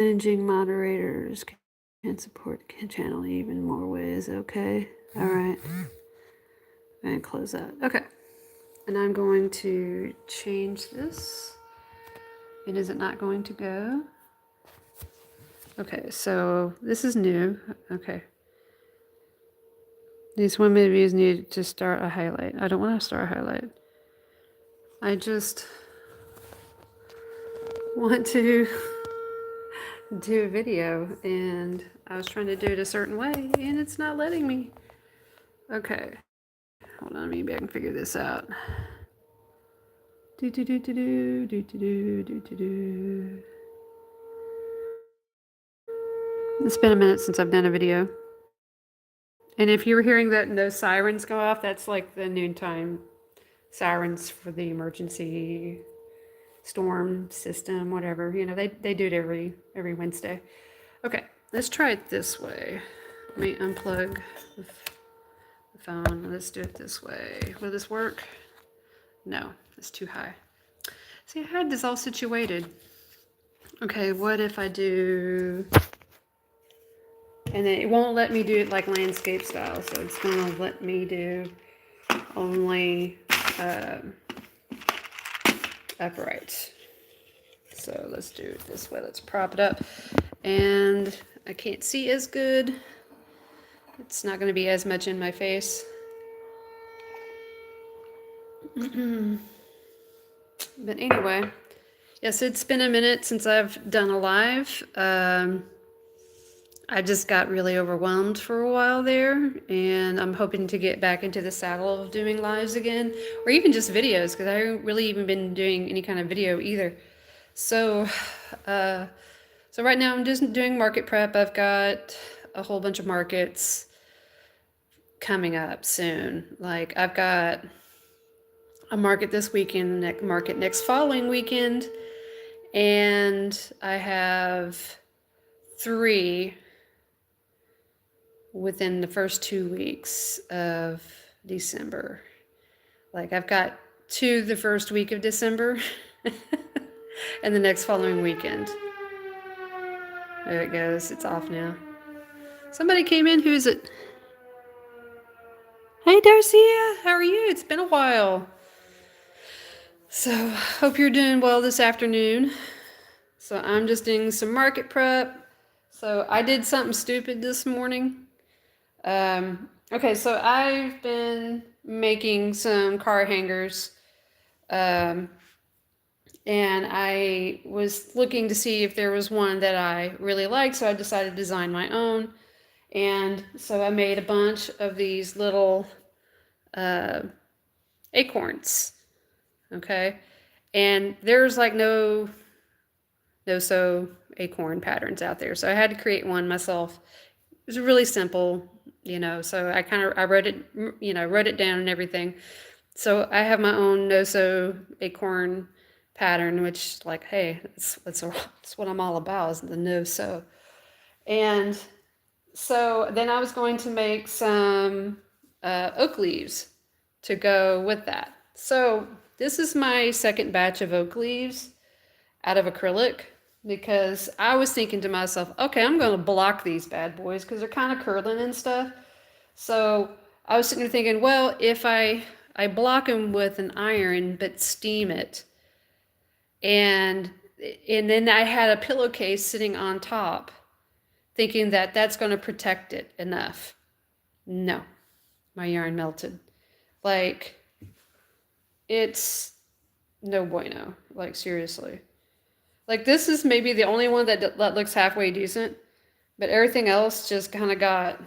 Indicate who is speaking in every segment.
Speaker 1: Managing moderators can support channel even more ways. Okay. All right. And close that. Okay. And I'm going to change this. And is it not going to go? Okay, so this is new. Okay. These women views need to start a highlight. I don't want to start a highlight. I just want to do a video, and I was trying to do it a certain way, and it's not letting me. Okay. Hold on, maybe I can figure this out. Do do do do do do do do do do. It's been a minute since I've done a video. And if you were hearing that those sirens go off, that's like the noontime sirens for the emergency storm system, whatever. You know, they do it every Wednesday. Okay, let's try it this way. Let me unplug the phone. Let's do it this way. Will this work? No, it's too high. See, I had this all situated. Okay, what if I do... And then it won't let me do it like landscape style, so it's going to let me do only upright. So let's do it this way. Let's prop it up. And I can't see as good. It's not going to be as much in my face. But anyway, yes, it's been a minute since I've done a live. I just got really overwhelmed for a while there, and I'm hoping to get back into the saddle of doing lives again, or even just videos, because I haven't really even been doing any kind of video either. So, so right now I'm just doing market prep. I've got a whole bunch of markets coming up soon. Like I've got a market this weekend, market next following weekend, and I have 3 within the first 2 weeks of December. Like I've got 2 the first week of December and the next following weekend. There it goes. It's off now. Somebody came in. Who is it? Hey, Darcia. How are you? It's been a while. So, hope you're doing well this afternoon. So, I'm just doing some market prep. So, I did something stupid this morning. Okay, so I've been making some car hangers. And I was looking to see if there was one that I really liked, so I decided to design my own. And so I made a bunch of these little acorns, okay? And there's like no sew acorn patterns out there, so I had to create one myself. It was really simple, you know, so I wrote it, you know, wrote it down and everything. So I have my own no-sew acorn pattern, which, like, hey, that's what I'm all about, is the no-sew. And so then I was going to make some oak leaves to go with that. So this is my second batch of oak leaves out of acrylic, because I was thinking to myself, okay, I'm going to block these bad boys because they're kind of curling and stuff. So I was sitting there thinking, well, if I block them with an iron but steam it, and then I had a pillowcase sitting on top, thinking that that's going to protect it enough. No, my yarn melted. Like, it's no bueno. Like, seriously. Like, this is maybe the only one that looks halfway decent, but everything else just kind of got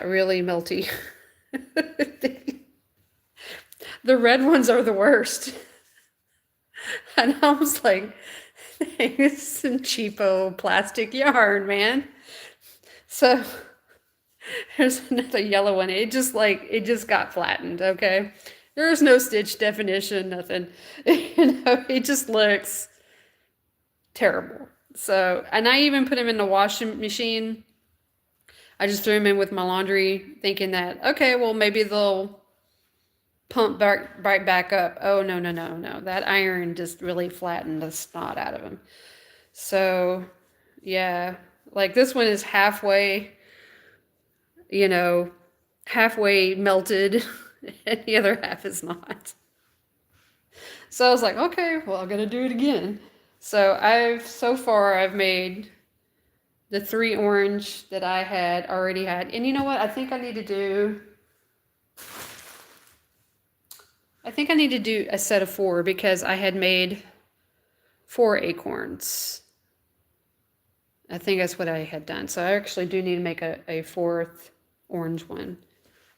Speaker 1: really melty. The red ones are the worst. And I was like, it's some cheapo plastic yarn, man. So there's another yellow one. It just got flattened, okay? There's no stitch definition, nothing. You know, it just looks terrible. So, and I even put them in the washing machine. I just threw them in with my laundry, thinking that, okay, well, maybe they'll pump right back up. Oh, no. That iron just really flattened the snot out of them. So, yeah, like this one is halfway, you know, halfway melted, and the other half is not. So I was like, okay, well, I'm gonna do it again. So far I've made the 3 orange that I had already had. And you know what? I think I need to do a set of 4 because I had made 4 acorns. I think that's what I had done. So I actually do need to make a 4th orange one.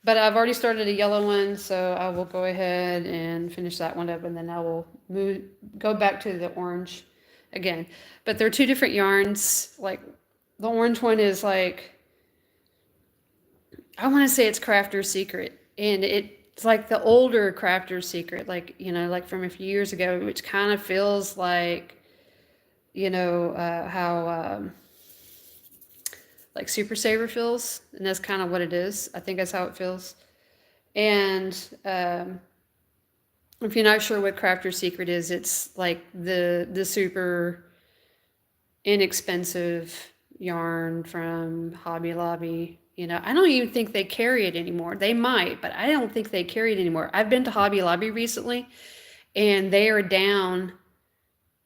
Speaker 1: But I've already started a yellow one, so I will go ahead and finish that one up, and then I will go back to the orange again. But they're 2 different yarns. Like the orange one is like, I want to say it's Crafter's Secret, and it's like the older Crafter's Secret, like, like from a few years ago, which kind of feels like, how like Super Saver feels, and that's kind of what it is. I think that's how it feels. And if you're not sure what Crafter's Secret is, it's like the super inexpensive yarn from Hobby Lobby. I don't even think they carry it anymore. They might, but I don't think they carry it anymore. I've been to Hobby Lobby recently, and they are down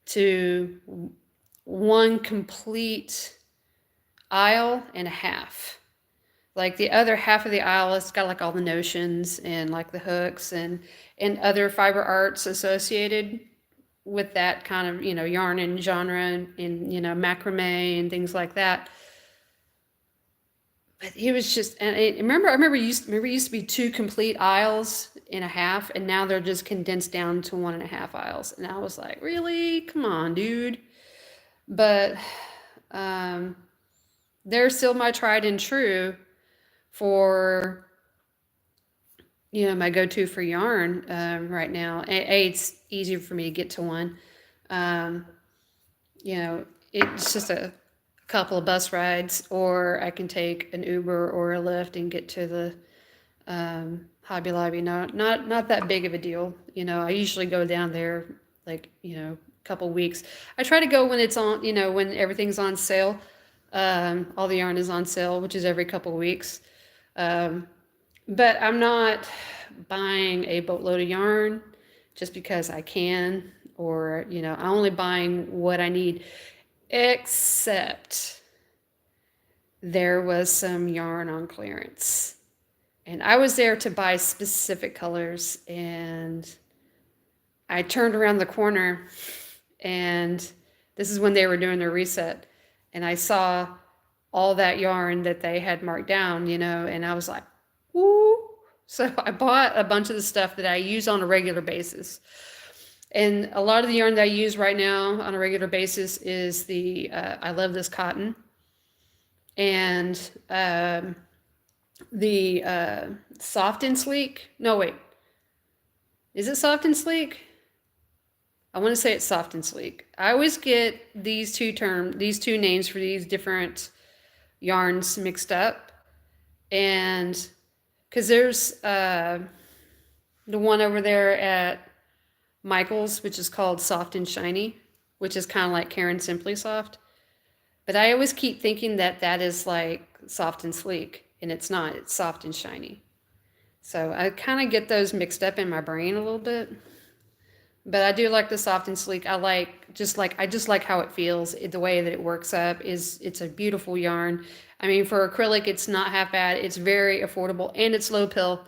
Speaker 1: to one complete aisle and a half. Like the other half of the aisle, it's got like all the notions and like the hooks and other fiber arts associated with that kind of, yarn and genre and macrame and things like that. But it was just, and I remember used to be 2 complete aisles and a half, and now they're just condensed down to 1.5 aisles. And I was like, really? Come on, dude. But they're still my tried and true for, my go-to for yarn right now. It's easier for me to get to one. It's just a couple of bus rides, or I can take an Uber or a Lyft and get to the Hobby Lobby. Not that big of a deal. I usually go down there like, a couple weeks. I try to go when it's on, when everything's on sale. All the yarn is on sale, which is every couple weeks. But I'm not buying a boatload of yarn just because I can, or, I'm only buying what I need, except there was some yarn on clearance. And I was there to buy specific colors, and I turned around the corner, and this is when they were doing their reset, and I saw all that yarn that they had marked down, and I was like, woo. So I bought a bunch of the stuff that I use on a regular basis. And a lot of the yarn that I use right now on a regular basis is the I Love This Cotton, and the Soft and Sleek. No, wait. Is it Soft and Sleek? I want to say it's Soft and Sleek. I always get these two names for these different yarns mixed up. And because there's the one over there at Michael's, which is called Soft and Shiny, which is kind of like Karen Simply Soft. But I always keep thinking that that is like Soft and Sleek, and it's not. It's Soft and Shiny. So I kind of get those mixed up in my brain a little bit. But I do like the Soft and Sleek. I just like how it feels. The way that it works up it's a beautiful yarn. I mean, for acrylic, it's not half bad. It's very affordable, and it's low pill.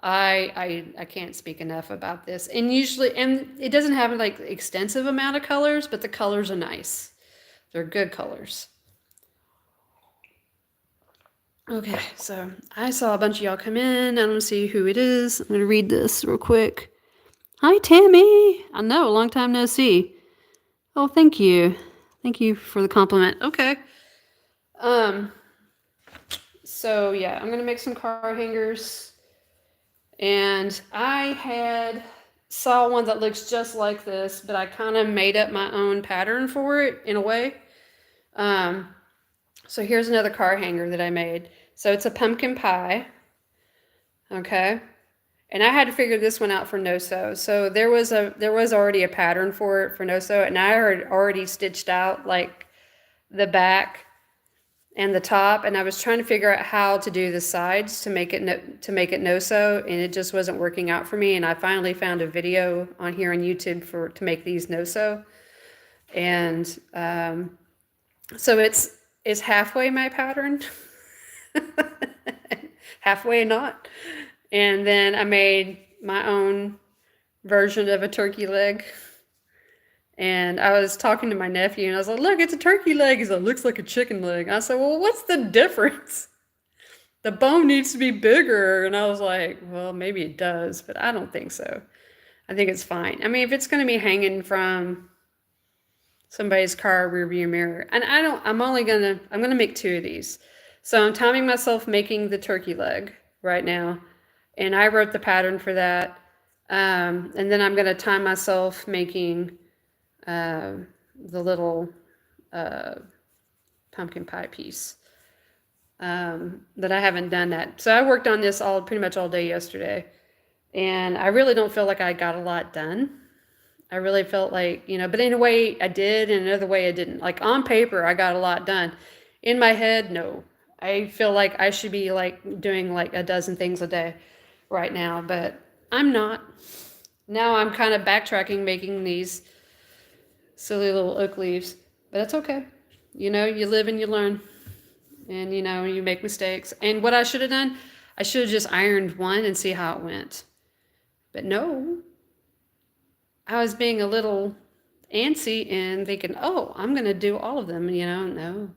Speaker 1: I can't speak enough about this. And it doesn't have like extensive amount of colors, but the colors are nice. They're good colors. Okay, so I saw a bunch of y'all come in. I don't see who it is. I'm going to read this real quick. Hi, Tammy. I know, long time no see. Oh, thank you. Thank you for the compliment. Okay. So yeah, I'm going to make some car hangers. And I saw one that looks just like this, but I kind of made up my own pattern for it in a way. So here's another car hanger that I made. So it's a pumpkin pie. Okay. And I had to figure this one out for no sew. So there was already a pattern for it for no sew, and I had already stitched out like the back and the top, and I was trying to figure out how to do the sides to make it no sew, and it just wasn't working out for me. And I finally found a video on here on YouTube to make these no sew, and so it's halfway my pattern, halfway not. And then I made my own version of a turkey leg. And I was talking to my nephew, and I was like, look, it's a turkey leg. He's like, looks like a chicken leg. I said, well, what's the difference? The bone needs to be bigger. And I was like, well, maybe it does, but I don't think so. I think it's fine. I mean, if it's going to be hanging from somebody's car rearview mirror, and I'm going to make 2 of these. So I'm timing myself making the turkey leg right now. And I wrote the pattern for that. And then I'm going to time myself making the little pumpkin pie piece that I haven't done that. So I worked on this pretty much all day yesterday, and I really don't feel like I got a lot done. I really felt like, but in a way I did, and another way I didn't. Like on paper, I got a lot done. In my head, no. I feel like I should be like doing like a dozen things a day right now, but I'm not. Now I'm kind of backtracking, making these silly little oak leaves, but that's okay. You live and you learn, and you make mistakes. And what I should have done, I should have just ironed one and see how it went. But no, I was being a little antsy and thinking, oh, I'm going to do all of them. No,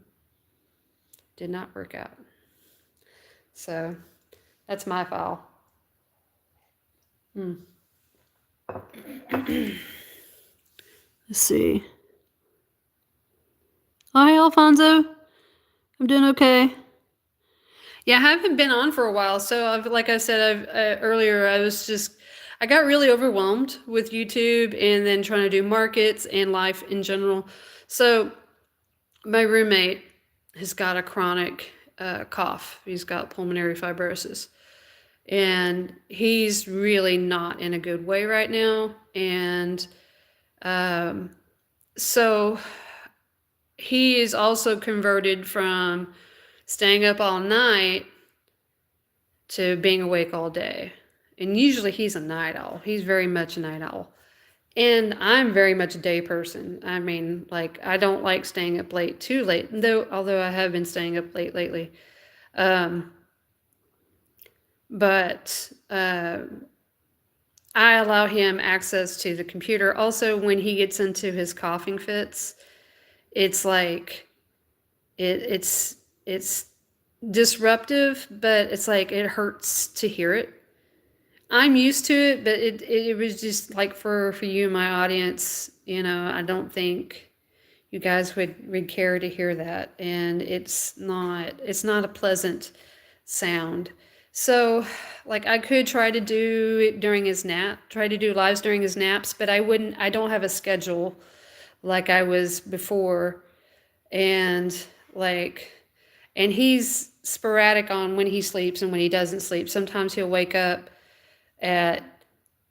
Speaker 1: did not work out. So that's my file. Let's see. Hi, Alfonso. I'm doing okay. Yeah, I haven't been on for a while. So like I said earlier, I got really overwhelmed with YouTube and then trying to do markets and life in general. So my roommate has got a chronic cough. He's got pulmonary fibrosis. And he's really not in a good way right now. And so he is also converted from staying up all night to being awake all day. And usually he's a night owl. He's very much a night owl. And I'm very much a day person. I mean, like, I don't like staying up late too late, although I have been staying up late lately. But I allow him access to the computer. Also, when he gets into his coughing fits, it's like it's disruptive, but it's like it hurts to hear it. I'm used to it, but it was just like for you, my audience, I don't think you guys would care to hear that, and it's not a pleasant sound. So, like, I could try to do it during his nap, try to do lives during his naps, but I don't have a schedule like I was before. And he's sporadic on when he sleeps and when he doesn't sleep. Sometimes he'll wake up at,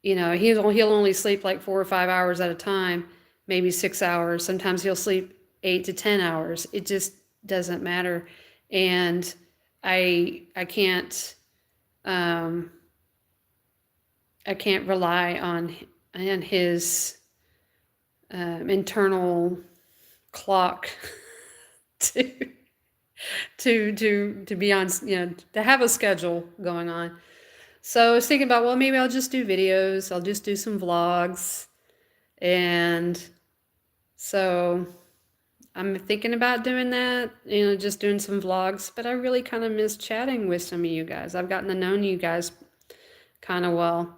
Speaker 1: he'll only sleep like 4 or 5 hours at a time, maybe 6 hours. Sometimes he'll sleep 8 to 10 hours. It just doesn't matter. And I can't rely on his internal clock to be on, to have a schedule going on. So I was thinking about, well, maybe I'll just do videos. I'll just do some vlogs. And so I'm thinking about doing that, just doing some vlogs, but I really kind of miss chatting with some of you guys. I've gotten to know you guys kind of well.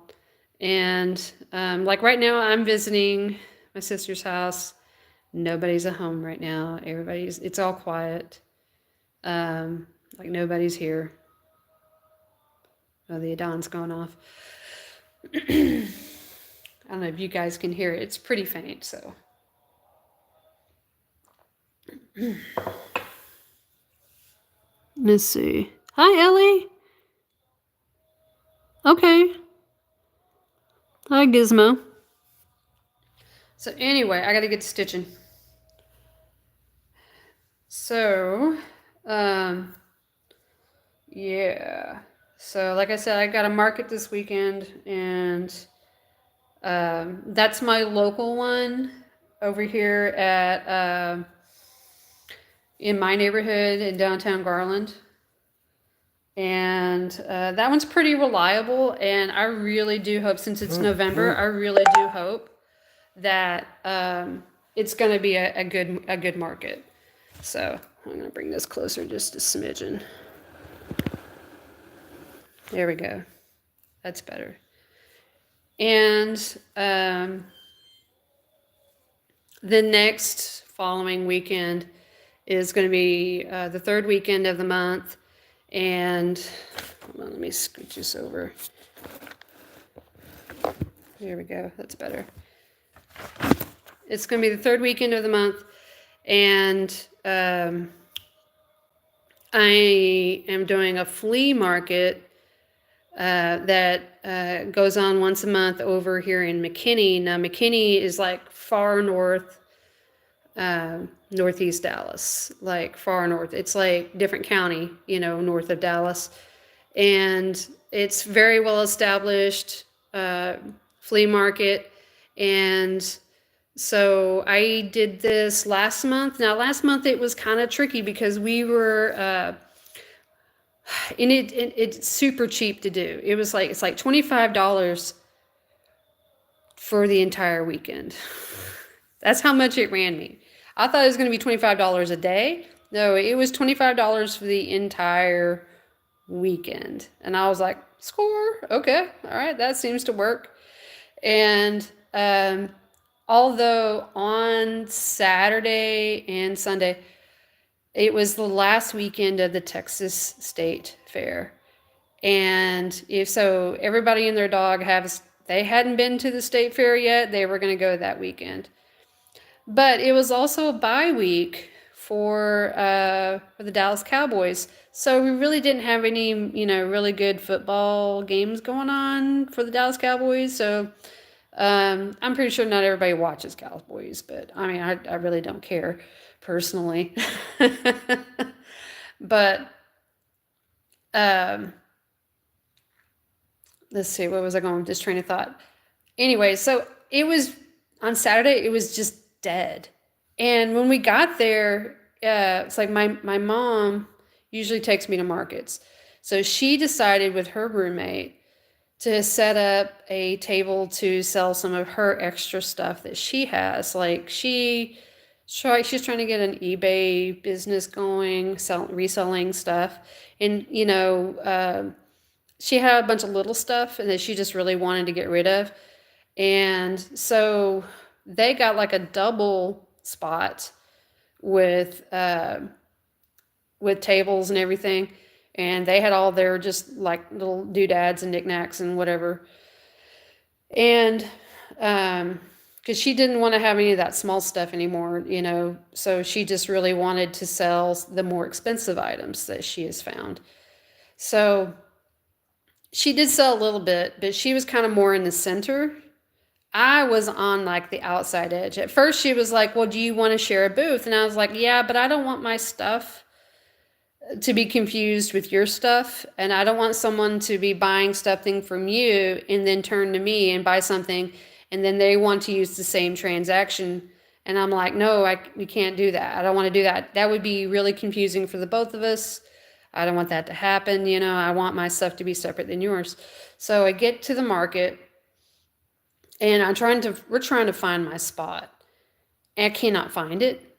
Speaker 1: And like right now I'm visiting my sister's house. Nobody's at home right now. It's all quiet. Like nobody's here. Oh, the Adon's going off. I don't know if you guys can hear it. It's pretty faint, so. Let's see. Hi, Ellie. Okay. Hi, Gizmo. So anyway, I got to get to stitching. So, yeah. So like I said, I got a market this weekend, and that's my local one over here at in my neighborhood in downtown Garland. And that one's pretty reliable, and I really do hope, since it's November, I really do hope that it's going to be a good market. So I'm going to bring this closer just a smidgen. There we go. That's better. And the next following weekend is going to be the third weekend of the month. And hold on, let me scooch this over. There we go. That's better. It's going to be the third weekend of the month. And I am doing a flea market that goes on once a month over here in McKinney. Now, McKinney is like far north, northeast Dallas, like far north. It's like different county, north of Dallas. And it's very well established flea market. And so I did this last month. Now, last month it was kind of tricky because we were, and it's super cheap to do. It's like $25 for the entire weekend. That's how much it ran me. I thought it was going to be $25 a day. No, it was $25 for the entire weekend. And I was like, score. Okay. All right. That seems to work. And although on Saturday and Sunday, it was the last weekend of the Texas State Fair. And if so, everybody and their dog they hadn't been to the state fair yet. They were going to go that weekend. But it was also a bye week for the Dallas Cowboys. So we really didn't have any, really good football games going on for the Dallas Cowboys. So I'm pretty sure not everybody watches Cowboys, but I mean, I really don't care personally. But let's see, what was I going with this train of thought? Anyway, so it was on Saturday, it was just dead. And when we got there, it's like my mom usually takes me to markets. So she decided with her roommate to set up a table to sell some of her extra stuff that she has. Like she's trying to get an eBay business going, reselling stuff. And, she had a bunch of little stuff and that she just really wanted to get rid of. And so they got like a double spot with tables and everything. And they had all their just like little doodads and knickknacks and whatever. And because she didn't want to have any of that small stuff anymore, so she just really wanted to sell the more expensive items that she has found. So she did sell a little bit, but she was kind of more in the center. I was on like the outside edge. At first she was like, well, do you want to share a booth? And I was like, yeah, but I don't want my stuff to be confused with your stuff. And I don't want someone to be buying something from you and then turn to me and buy something. And then they want to use the same transaction. And I'm like, no, we can't do that. I don't want to do that. That would be really confusing for the both of us. I don't want that to happen. I want my stuff to be separate than yours. So I get to the market and we're trying to find my spot. And I cannot find it.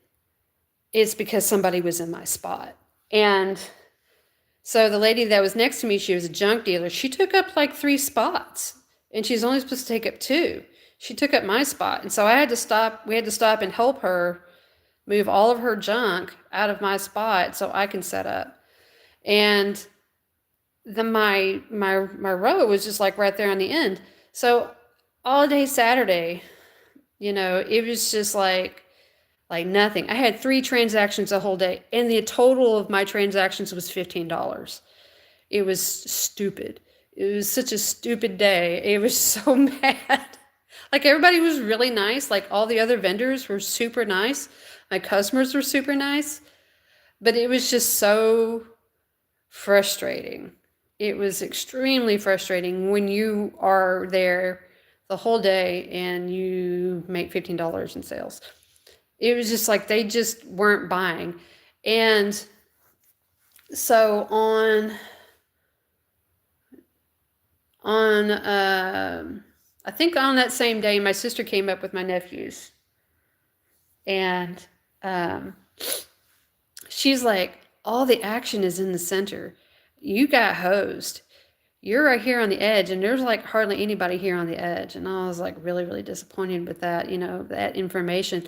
Speaker 1: It's because somebody was in my spot. And so the lady that was next to me, she was a junk dealer. She took up like 3 spots and she's only supposed to take up 2. She took up my spot. And so we had to stop and help her move all of her junk out of my spot so I can set up. And my row was just like right there on the end. So all day Saturday, it was just like nothing. I had 3 transactions the whole day, and the total of my transactions was $15. It was stupid. It was such a stupid day. It was so mad. Like everybody was really nice. Like all the other vendors were super nice. My customers were super nice. But it was just so frustrating. It was extremely frustrating when you are there the whole day and you make $15 in sales. It was just like they just weren't buying. And so on I think on that same day my sister came up with my nephews, and she's like, all the action is in the center. You got hosed. You're right here on the edge, and there's like hardly anybody here on the edge. And I was like really, really disappointed with that, that information.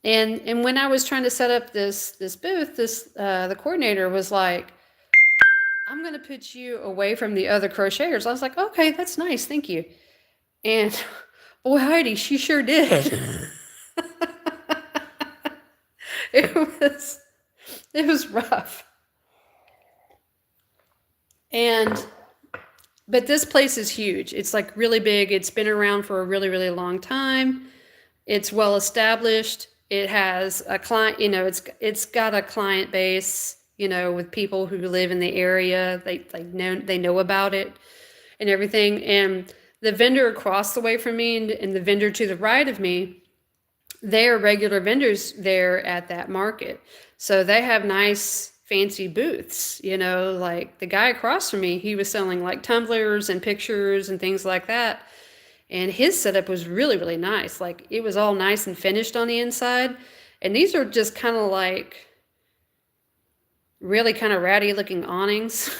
Speaker 1: And when I was trying to set up this booth, the coordinator was like, I'm gonna put you away from the other crocheters. I was like, okay, that's nice, thank you. And boy, Heidi, she sure did. it was it was rough. But this place is huge. It's like really big. It's been around for a really, really long time. It's well established. It has a client, it's got a client base, with people who live in the area. They know about it and everything. And the vendor across the way from me and the vendor to the right of me, they are regular vendors there at that market. So they have nice fancy booths, like the guy across from me, he was selling like tumblers and pictures and things like that. And his setup was really, really nice. Like it was all nice and finished on the inside. And these are just kind of like really kind of ratty looking awnings.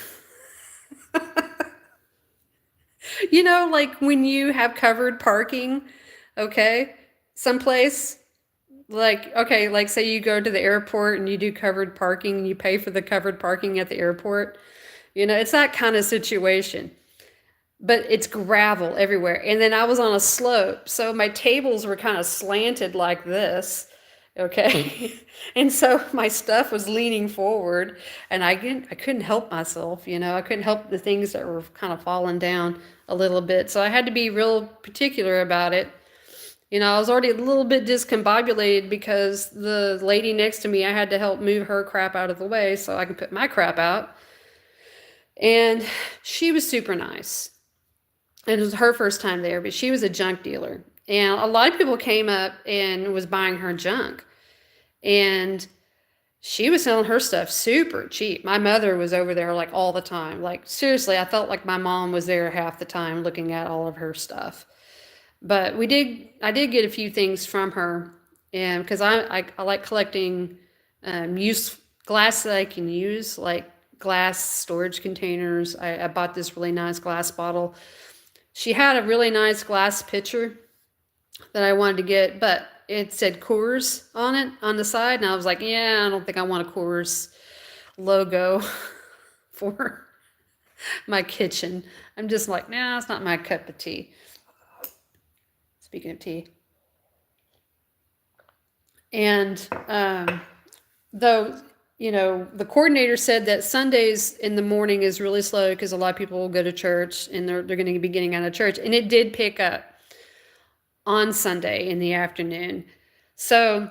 Speaker 1: Like when you have covered parking, okay, someplace, like, okay, like say you go to the airport and you do covered parking and you pay for the covered parking at the airport. It's that kind of situation. But it's gravel everywhere. And then I was on a slope, so my tables were kind of slanted like this, okay? And so my stuff was leaning forward, and I couldn't help myself, I couldn't help the things that were kind of falling down a little bit. So I had to be real particular about it. I was already a little bit discombobulated because the lady next to me, I had to help move her crap out of the way so I could put my crap out. And she was super nice. And it was her first time there, but she was a junk dealer. And a lot of people came up and was buying her junk. And she was selling her stuff super cheap. My mother was over there like all the time. Like seriously, I felt like my mom was there half the time looking at all of her stuff. But I did get a few things from her, and because I like collecting used glass that I can use, like glass storage containers. I bought this really nice glass bottle. She had a really nice glass pitcher that I wanted to get, but it said Coors on it on the side, and I was like, yeah, I don't think I want a Coors logo for my kitchen. I'm just like, nah, it's not my cup of tea. Speaking of tea. And though, the coordinator said that Sundays in the morning is really slow because a lot of people will go to church and they're going to be getting out of church. And it did pick up on Sunday in the afternoon. So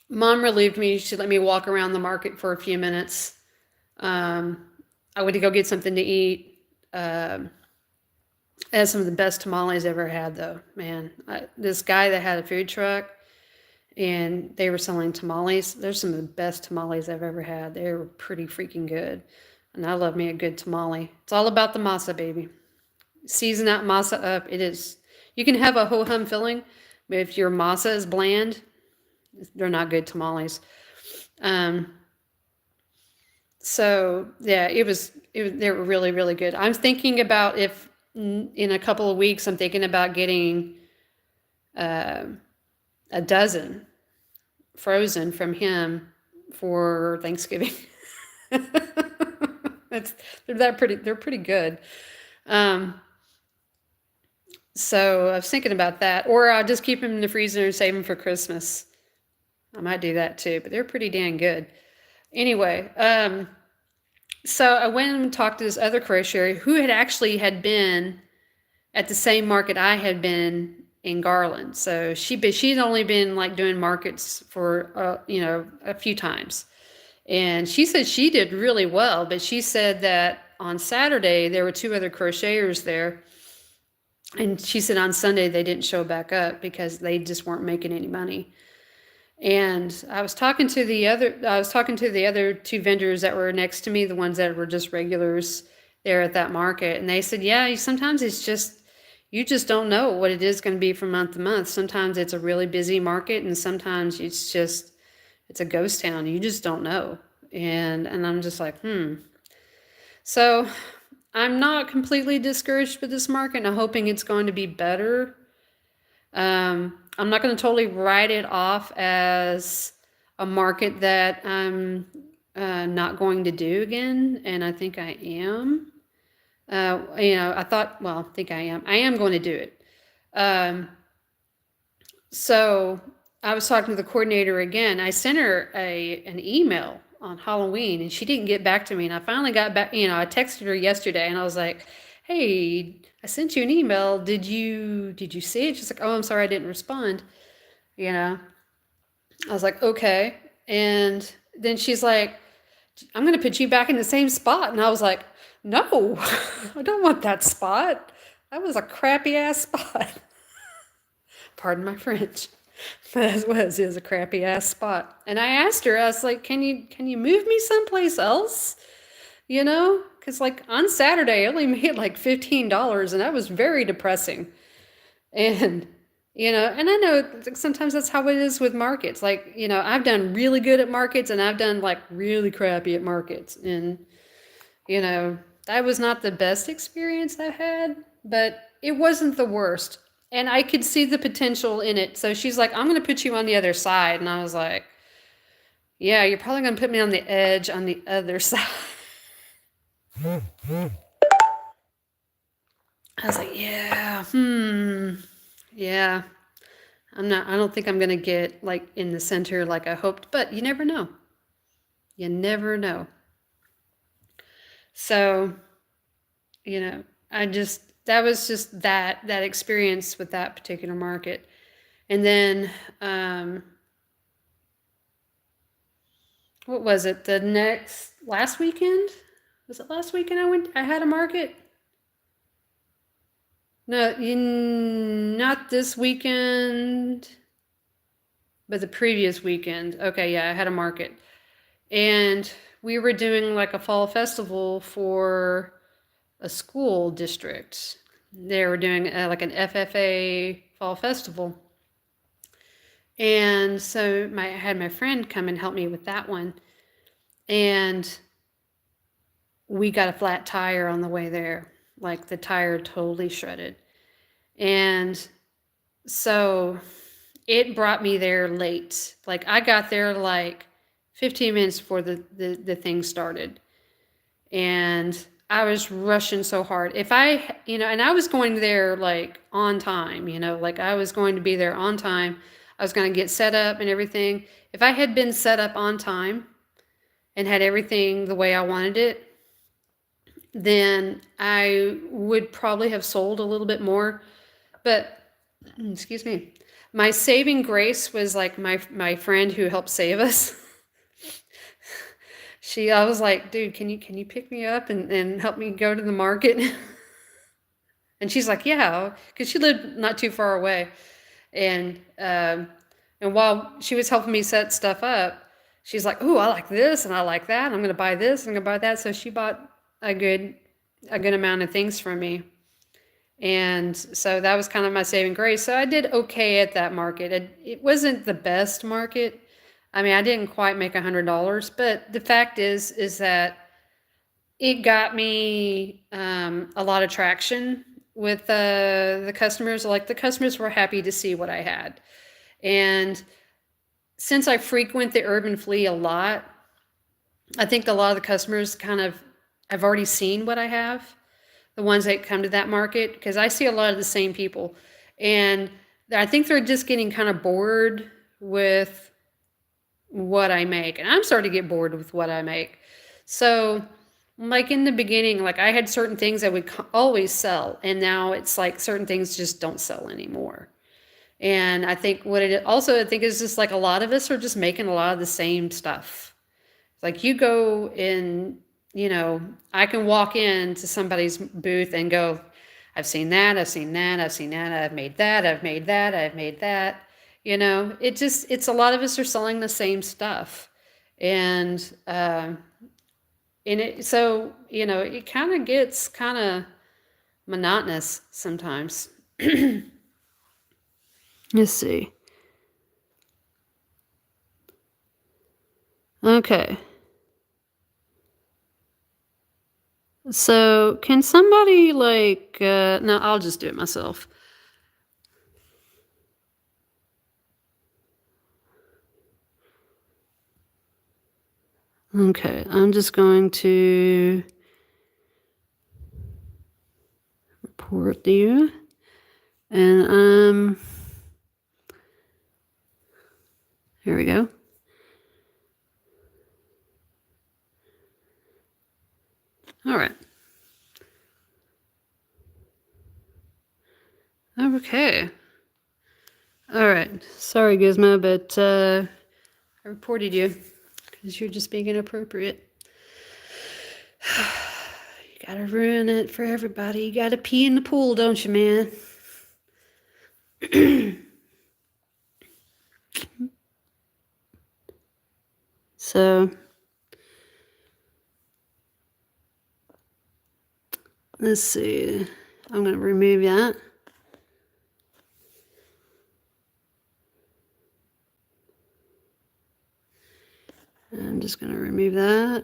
Speaker 1: Mom relieved me. She let me walk around the market for a few minutes. I went to go get something to eat. I had some of the best tamales I ever had, though, man. This guy that had a food truck, and they were selling tamales. They're some of the best tamales I've ever had. They were pretty freaking good. And I love me a good tamale. It's all about the masa, baby. Season that masa up. It is. You can have a ho-hum filling, but if your masa is bland, they're not good tamales. So yeah, they were really, really good. I'm thinking about if in a couple of weeks, I'm thinking about getting a dozen frozen from him for Thanksgiving. They're pretty good. So I was thinking about that, or I'll just keep them in the freezer and save them for Christmas. I might do that too, but they're pretty dang good. Anyway, So I went and talked to this other crocheter who had been at the same market I had been in Garland. So she'd only been like doing markets for a few times. And she said she did really well, but she said that on Saturday there were two other crocheters there. And she said on Sunday they didn't show back up because they just weren't making any money. And I was talking to the other two vendors that were next to me, the ones that were just regulars there at that market. And they said, yeah, sometimes it's just, you just don't know what it is going to be from month to month. Sometimes it's a really busy market and sometimes it's a ghost town. You just don't know. And I'm just like, So I'm not completely discouraged with this market and I'm hoping it's going to be better. I'm not going to totally write it off as a market that I'm not going to do again, and I think I am. I think I am. I am going to do it. So I was talking to the coordinator again. I sent her an email on Halloween, and she didn't get back to me. And I finally got back. I texted her yesterday, and I was like, "Hey, I sent you an email. Did you see it?" She's like, "Oh, I'm sorry, I didn't respond." I was like, "Okay." And then she's like, "I'm going to put you back in the same spot." And I was like, "No, I don't want that spot. That was a crappy ass spot." Pardon my French. But it was a crappy ass spot. And I asked her, I was like, can you move me someplace else? Because like on Saturday I only made like $15 and that was very depressing. And and I know sometimes that's how it is with markets. Like, I've done really good at markets and I've done like really crappy at markets. And, that was not the best experience I had, but it wasn't the worst. And I could see the potential in it. So she's like, "I'm going to put you on the other side." And I was like, "Yeah, you're probably going to put me on the edge on the other side." I was like, "Yeah, yeah. I don't think I'm going to get like in the center like I hoped, but you never know. You never know." So, that was just that experience with that particular market. And then, what was it? Last weekend? Was it last weekend I had a market? No, not this weekend, but the previous weekend. Okay, yeah, I had a market. And we were doing like a fall festival for a school district. They were doing like an FFA fall festival. And so I had my friend come and help me with that one. And we got a flat tire on the way there. Like the tire totally shredded. And so it brought me there late. Like I got there like 15 minutes before the thing started. And I was rushing so hard. And I was going there like on time, like I was going to be there on time. I was going to get set up and everything. If I had been set up on time and had everything the way I wanted it, then I would probably have sold a little bit more. But, excuse me, my saving grace was like my friend who helped save us. I was like, "Dude, can you pick me up and help me go to the market?" And she's like, "Yeah," because she lived not too far away. And while she was helping me set stuff up, she's like, "Oh, I like this and I like that. I'm going to buy this. I'm going to buy that." So she bought a good amount of things from me. And so that was kind of my saving grace. So I did okay at that market. It wasn't the best market. I mean, I didn't quite make $100, but the fact is that it got me a lot of traction with the customers. Like the customers were happy to see what I had. And since I frequent the Urban Flea a lot, I think a lot of the customers kind of have already seen what I have, the ones that come to that market, because I see a lot of the same people. And I think they're just getting kind of bored with what I make. And I'm starting to get bored with what I make. So like in the beginning, like I had certain things I would always sell, and now it's like certain things just don't sell anymore. And I think what it also, I think is just like a lot of us are just making a lot of the same stuff. Like you go in, you know, I can walk into somebody's booth and go, I've seen that, I've seen that, I've seen that, I've made that, I've made that, I've made that. You know, it's a lot of us are selling the same stuff. And, so, you know, it kind of gets kind of monotonous sometimes. Let's see. Okay. So can somebody like, no, I'll just do it myself. Okay, I'm just going to report you. And here we go. All right. Okay. All right. Sorry, Gizmo, but I reported you because you're just being inappropriate. You gotta ruin it for everybody. You gotta pee in the pool, don't you, man? So let's see. I'm gonna remove that. I'm just gonna remove that.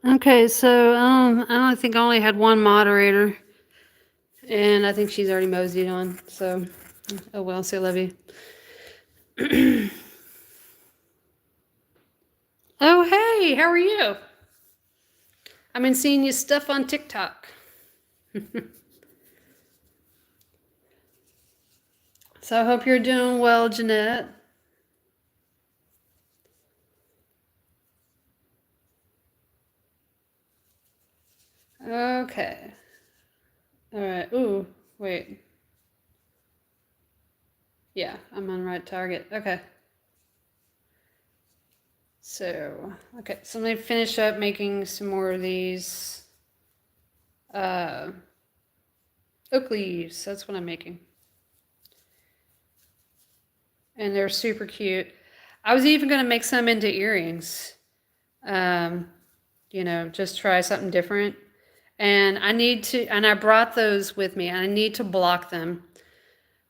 Speaker 1: Okay, so I think I only had one moderator, and I think she's already moseyed on. So, oh well, say love you. Oh hey, how are you? I've been seeing your stuff on TikTok. So I hope you're doing well, Jeanette. Okay. All right. Ooh, wait. Yeah, I'm on the right target. Okay. So, okay. So let me finish up making some more of these oak leaves. That's what I'm making. And they're super cute. I was even going to make some into earrings. You know, just try something different. And I brought those with me. I need to block them.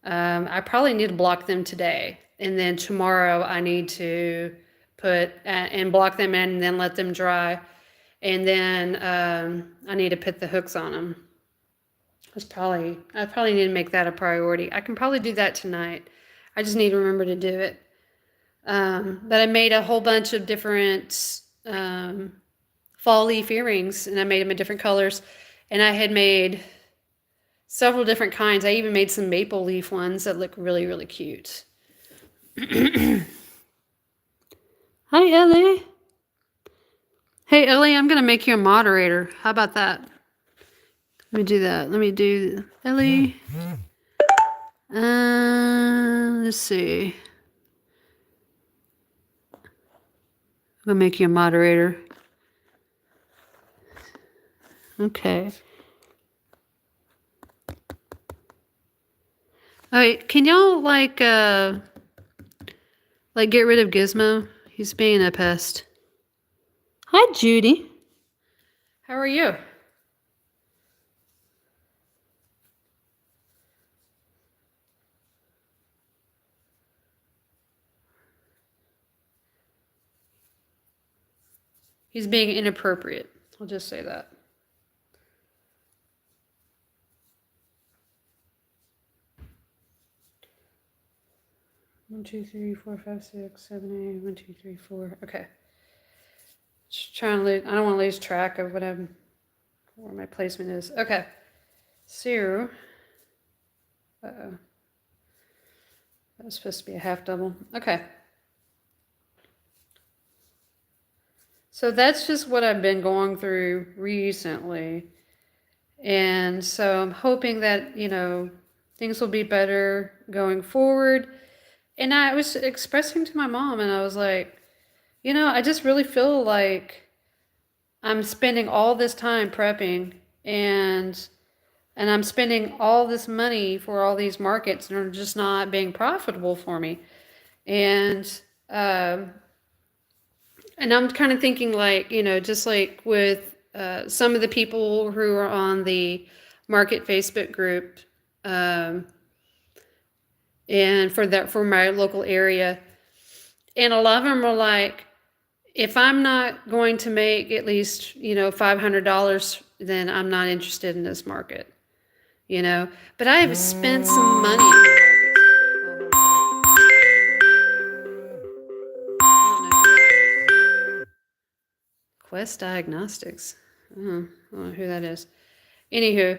Speaker 1: I probably need to block them today. And then tomorrow I need to put and block them and then let them dry. And then I need to put the hooks on them. I probably need to make that a priority. I can probably do that tonight. I just need to remember to do it. But I made a whole bunch of different fall leaf earrings, and I made them in different colors. And I had made several different kinds. I even made some maple leaf ones that look really, really cute. Hi, Ellie. Hey, Ellie, I'm going to make you a moderator. How about that? Let me do that. Let me do Ellie. Let's see. I'm going to make you a moderator. Okay. All right, can y'all like get rid of Gizmo? He's being a pest. Hi, Judy. How are you? He's being inappropriate. I'll just say that. 1, 2, 3, 4, 5, 6, 7, 8. 1, 2, 3, 4. Okay. Just trying to lose, I don't want to lose track of where my placement is. Okay. So, uh-oh. That was supposed to be a half double. Okay. So that's just what I've been going through recently. And so I'm hoping that, things will be better going forward. And I was expressing to my mom, and I was like, I just really feel like I'm spending all this time prepping, and I'm spending all this money for all these markets, and they're just not being profitable for me. And um, and I'm kind of thinking like, just like with some of the people who are on the market Facebook group, um, and for my local area, and a lot of them are like, if I'm not going to make at least, $500, then I'm not interested in this market, But I have spent some money in the markets. Quest Diagnostics. I don't know who that is. Anywho,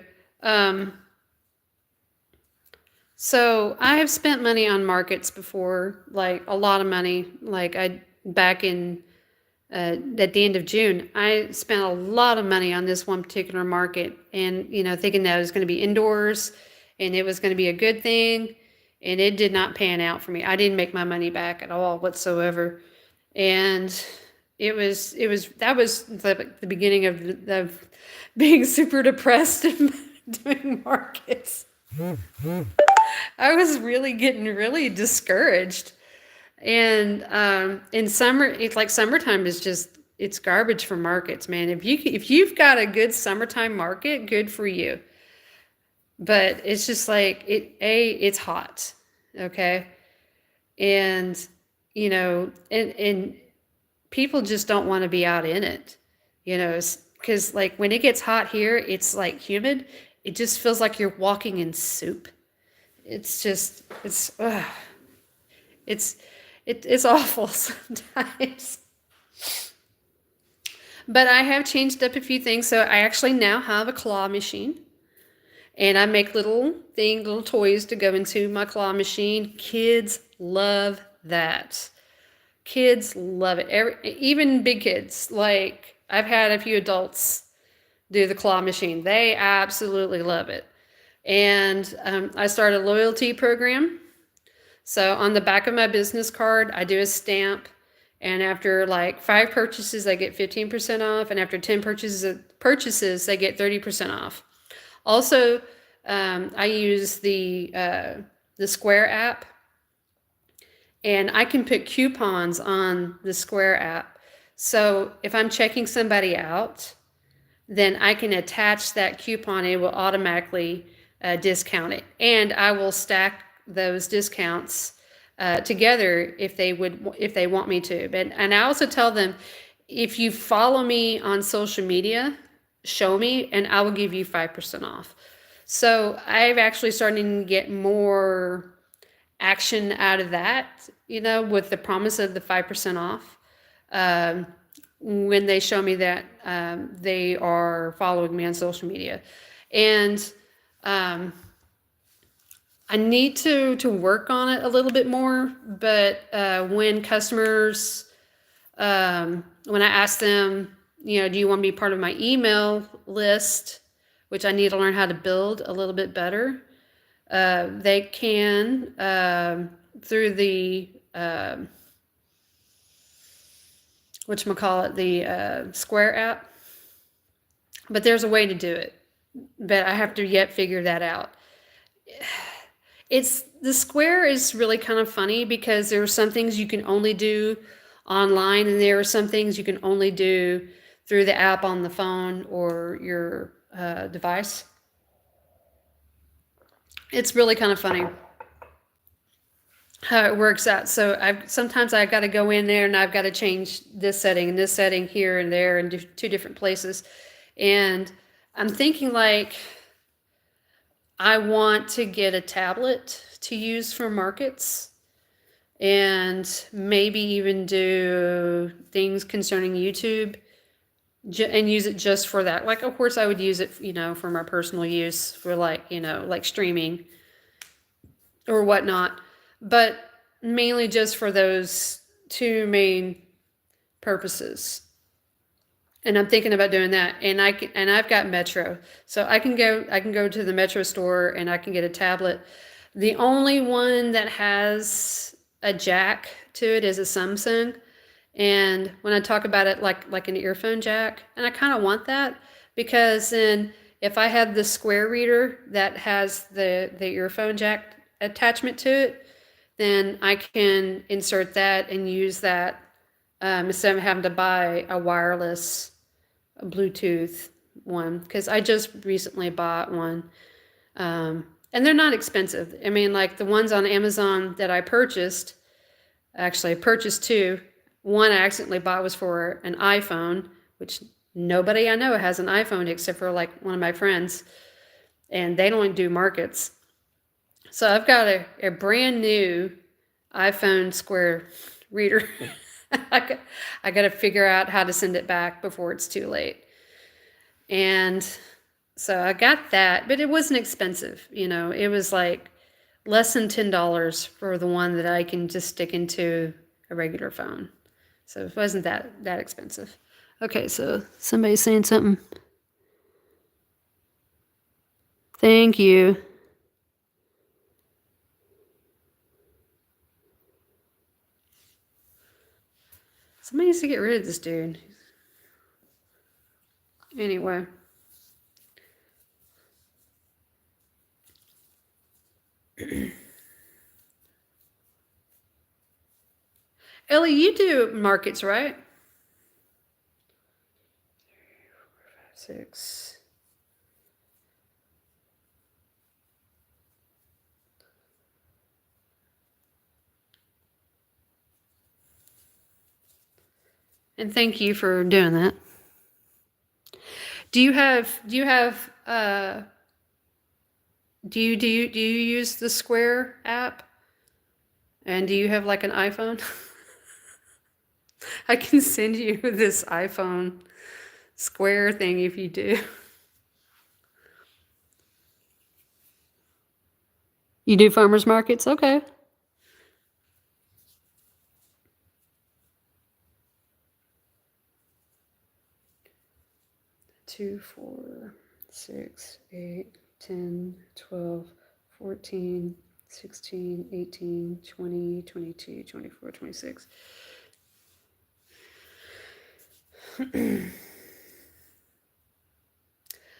Speaker 1: so I have spent money on markets before, like a lot of money. Like back in at the end of June, I spent a lot of money on this one particular market, and thinking that it was going to be indoors, and it was going to be a good thing, and it did not pan out for me. I didn't make my money back at all whatsoever, and that was the beginning of being super depressed and doing markets. I was really getting really discouraged. And in summer, it's like summertime is just, it's garbage for markets, man. If you've got a good summertime market, good for you. But it's just like it's hot, okay? And and people just don't want to be out in it, because like when it gets hot here, it's like humid. It just feels like you're walking in soup. It's just it's awful sometimes. But I have changed up a few things. So I actually now have a claw machine. And I make little toys to go into my claw machine. Kids love that. Kids love it. Even big kids. Like, I've had a few adults do the claw machine. They absolutely love it. And I started a loyalty program. So on the back of my business card, I do a stamp. And after like 5 purchases, I get 15% off. And after 10 purchases, they get 30% off. Also, I use the Square app, and I can put coupons on the Square app. So if I'm checking somebody out, then I can attach that coupon. It will automatically discount it, and I will stack those discounts together if they want me to. And I also tell them, if you follow me on social media, show me, and I will give you 5% off. So I've actually starting to get more action out of that, with the promise of the 5% off. When they show me that they are following me on social media. And I need to work on it a little bit more, but when customers, when I ask them, do you want to be part of my email list, which I need to learn how to build a little bit better, they can through the the Square app. But there's a way to do it, but I have to yet figure that out. The Square is really kind of funny because there are some things you can only do online, and there are some things you can only do through the app on the phone or your device. It's really kind of funny how it works out. So sometimes I've got to go in there and I've got to change this setting and this setting here and there in 2 different places. And I'm thinking like, I want to get a tablet to use for markets. and maybe even do things concerning YouTube and use it just for that. Like, of course, I would use it, for my personal use for like, like streaming or whatnot, but mainly just for those two main purposes. And I'm thinking about doing that. And I've got Metro, so I can go to the Metro store and I can get a tablet. The only one that has a jack to it is a Samsung. And when I talk about it like an earphone jack, and I kind of want that, because then if I have the square reader that has the earphone jack attachment to it, then I can insert that and use that, instead of having to buy a wireless Bluetooth one, because I just recently bought one. And they're not expensive. I mean, like the ones on Amazon that I purchased, actually I purchased two. One I accidentally bought was for an iPhone, which nobody I know has an iPhone except for like one of my friends, and they don't do markets. So I've got a brand new iPhone square reader. I got to figure out how to send it back before it's too late. And so I got that, but it wasn't expensive. It was like less than $10 for the one that I can just stick into a regular phone. So it wasn't that expensive. Okay, so somebody's saying something. Thank you. Somebody needs to get rid of this dude. Anyway. Ellie, you do markets, right? 6. And thank you for doing that. Do you use the Square app? And do you have like an iPhone? I can send you this iPhone Square thing if you do. You do farmers markets? Okay. 2, 4, 6, 8, 10, 12, 14, 16, 18, 20, 22, 24, 26.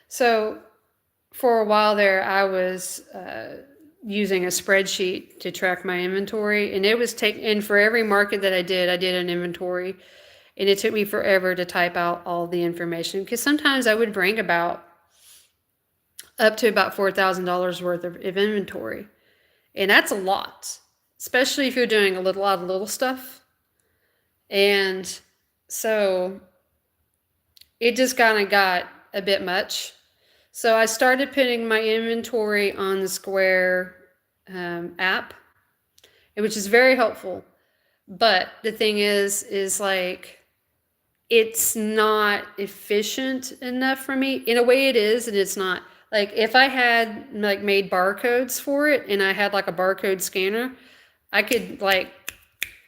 Speaker 1: So for a while there, I was using a spreadsheet to track my inventory, and it was and for every market that I did an inventory, and it took me forever to type out all the information, because sometimes I would bring up to about $4,000 worth of inventory, and that's a lot, especially if you're doing a lot of little stuff. And so it just kind of got a bit much. So I started putting my inventory on the Square app, which is very helpful. But the thing is like, it's not efficient enough for me. In a way it is, and it's not. Like if I had like made barcodes for it and I had like a barcode scanner, I could like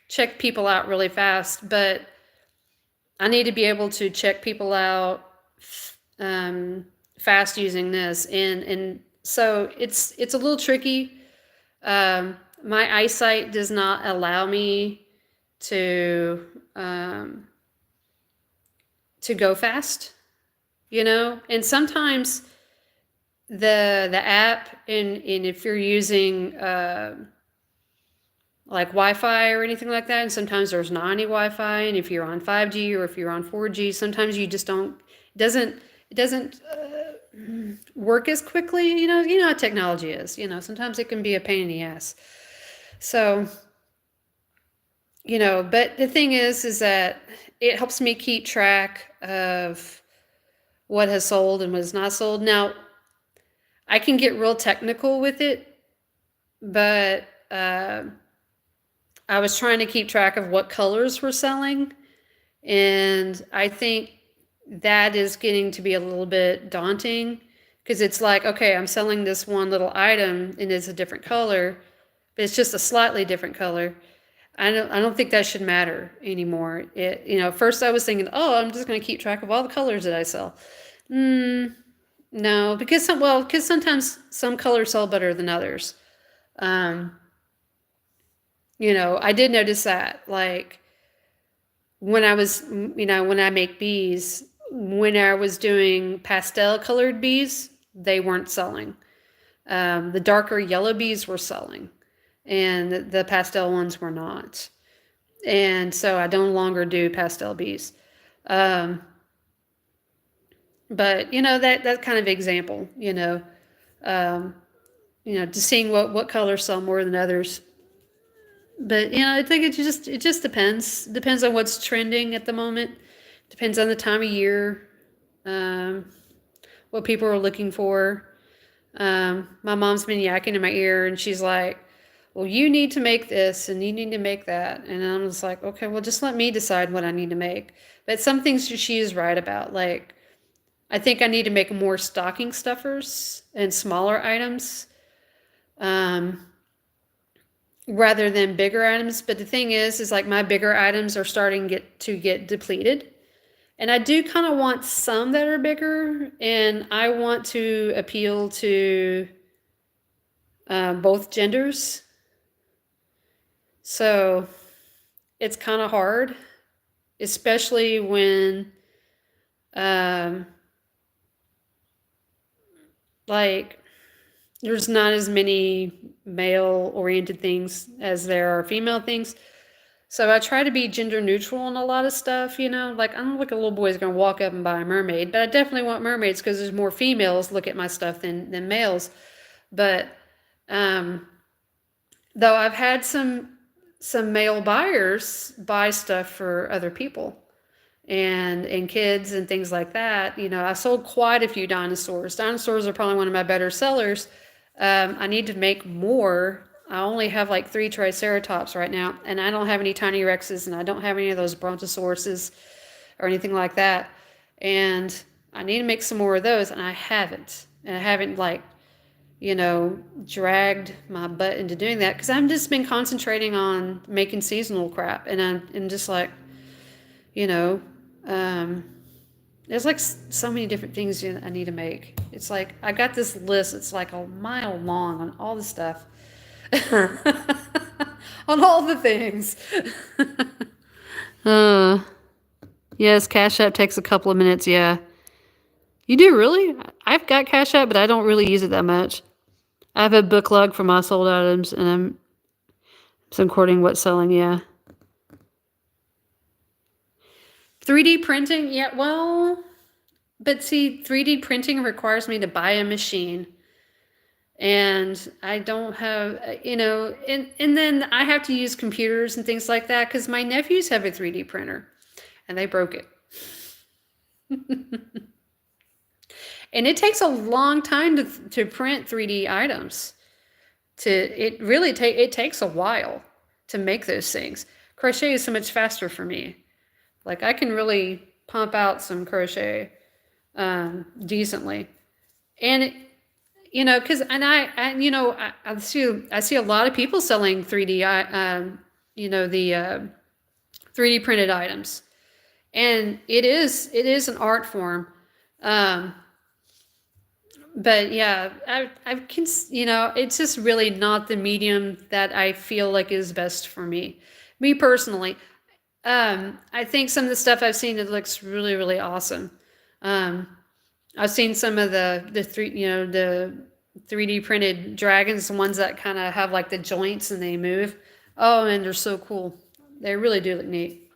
Speaker 1: check people out really fast, but I need to be able to check people out fast using this, and so it's a little tricky. My eyesight does not allow me to go fast, and sometimes the app, and if you're using like Wi-Fi or anything like that, and sometimes there's not any Wi-Fi, and if you're on 5G or if you're on 4G, sometimes you just don't, it doesn't work as quickly. You know how technology is. Sometimes it can be a pain in the ass. So, but the thing is that it helps me keep track of what has sold and what has not sold. Now, I can get real technical with it, but I was trying to keep track of what colors were selling, and I think that is getting to be a little bit daunting because it's like, okay, I'm selling this one little item and it's a different color, but it's just a slightly different color. I don't think that should matter anymore. First I was thinking, oh, I'm just going to keep track of all the colors that I sell. No, because sometimes some colors sell better than others. Um, I did notice that, like when I make bees, when I was doing pastel colored bees, they weren't selling. The darker yellow bees were selling, and the pastel ones were not. And so I no longer do pastel bees. Um, but that kind of example, um, just seeing what colors sell more than others. But I think it just depends on what's trending at the moment. Depends on the time of year, um, what people are looking for. My mom's been yakking in my ear, and she's like, "Well, you need to make this, and you need to make that." And I'm just like, "Okay, well, just let me decide what I need to make." But some things she is right about. Like, I think I need to make more stocking stuffers and smaller items. Um, rather than bigger items. But the thing is like my bigger items are starting to get depleted. And I do kind of want some that are bigger, and I want to appeal to both genders. So it's kind of hard, especially when um, like there's not as many male oriented things as there are female things. So I try to be gender neutral in a lot of stuff, like I don't look at a little boy's gonna walk up and buy a mermaid, but I definitely want mermaids because there's more females look at my stuff than males. But um, though I've had some male buyers buy stuff for other people and kids and things like that. I sold quite a few dinosaurs. Dinosaurs are probably one of my better sellers. I need to make more. I only have like 3 Triceratops right now, and I don't have any Tiny Rexes, and I don't have any of those Brontosauruses or anything like that. And I need to make some more of those, and I haven't. And I haven't dragged my butt into doing that because I've just been concentrating on making seasonal crap, and I'm just like, you know, um, there's like so many different things I need to make. It's like I got this list. It's like a mile long on all the stuff, on all the things. uh, yes, Cash App takes a couple of minutes. Yeah, you do really? I've got Cash App, but I don't really use it that much. I have a book log for my sold items, and I'm recording what's selling. Yeah. 3D printing, yeah, well, but see, 3D printing requires me to buy a machine. And I don't have, and then I have to use computers and things like that because my nephews have a 3D printer and they broke it. And it takes a long time to print 3D items. It takes a while to make those things. Crochet is so much faster for me. Like I can really pump out some crochet decently, and because I see a lot of people selling 3D the 3D printed items, and it is an art form. But yeah, I can it's just really not the medium that I feel like is best for me. Me personally, I think some of the stuff I've seen, it looks really, really awesome. I've seen some of the 3D printed dragons, the ones that kind of have like the joints and they move. Oh, and they're so cool. They really do look neat.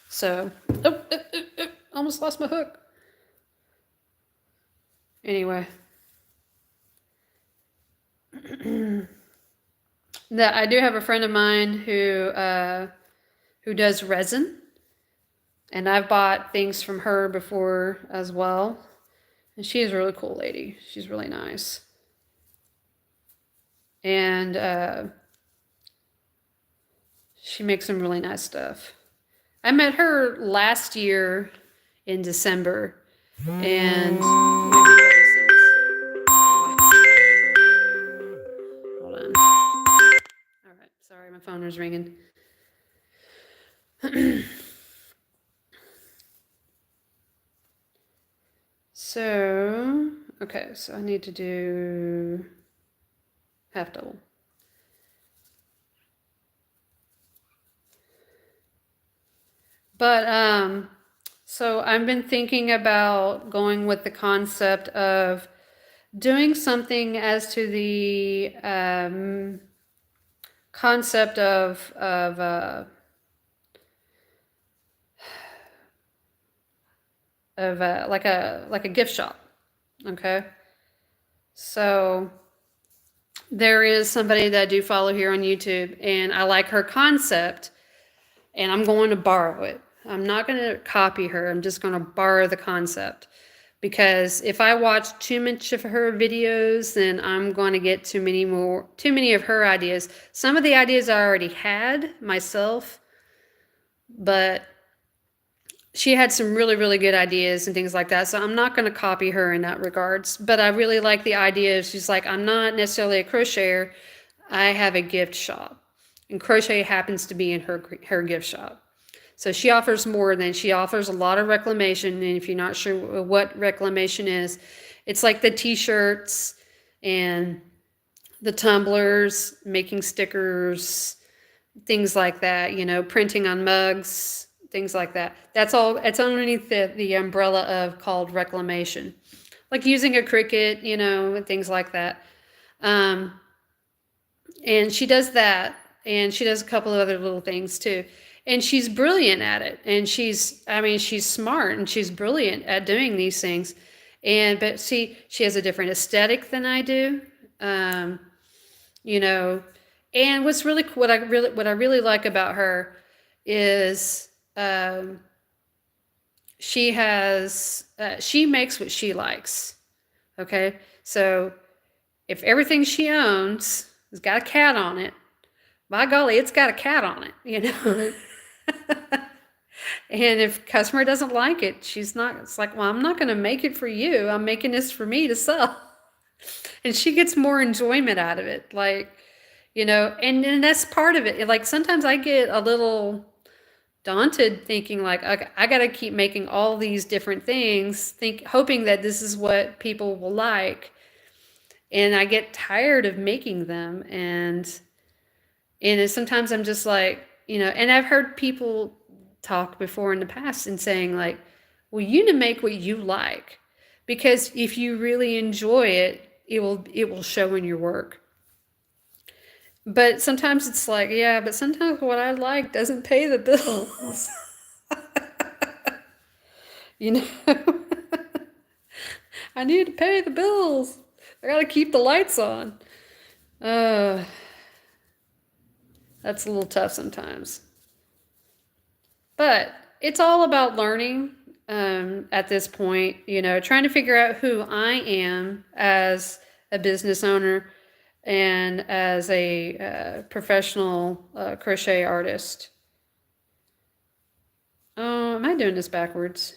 Speaker 1: So, almost lost my hook. Anyway. I do have a friend of mine who does resin, and I've bought things from her before as well. And she is a really cool lady. She's really nice. And She makes some really nice stuff. I met her last year in December, and we've been buddies since. Hold on. All right, sorry, my phone was ringing. So, okay, so I need to do half double. But so I've been thinking about going with the concept of doing something as to the concept of like a gift shop. Okay, so there is somebody that I do follow here on YouTube, and I like her concept, and I'm going to borrow it. I'm not going to copy her. I'm just going to borrow the concept, because if I watch too much of her videos, then I'm going to get too many of her ideas. Some of the ideas I already had myself, but she had some really, really good ideas and things like that. So I'm not going to copy her in that regards. But I really like the idea. She's like, I'm not necessarily a crocheter. I have a gift shop. And crochet happens to be in her gift shop. So she offers more than she offers a lot of reclamation. And if you're not sure what reclamation is, it's like the t-shirts and the tumblers, making stickers, things like that, you know, printing on mugs, things like that. That's all, it's underneath the umbrella of called reclamation. Like using a Cricut, you know, and things like that. And she does that, and she does a couple of other little things too. And she's brilliant at it. And she's smart, and she's brilliant at doing these things. But see, she has a different aesthetic than I do. You know, and what I really like about her is she makes what she likes. Okay, so if everything she owns has got a cat on it, by golly, it's got a cat on it, you know. And if customer doesn't like it, it's like, well, I'm not going to make it for you. I'm making this for me to sell. And she gets more enjoyment out of it. Like, you know, and that's part of it. Like sometimes I get a little daunted thinking like, okay, I got to keep making all these different things, hoping that this is what people will like. And I get tired of making them. And sometimes I'm just like, you know, and I've heard people talk before in the past and saying like, well, you need to make what you like, because if you really enjoy it, it will show in your work. But sometimes it's like, yeah, but sometimes what I like doesn't pay the bills. You know, I need to pay the bills. I got to keep the lights on. That's a little tough sometimes. But it's all about learning at this point, you know, trying to figure out who I am as a business owner and as a professional crochet artist. Oh, am I doing this backwards?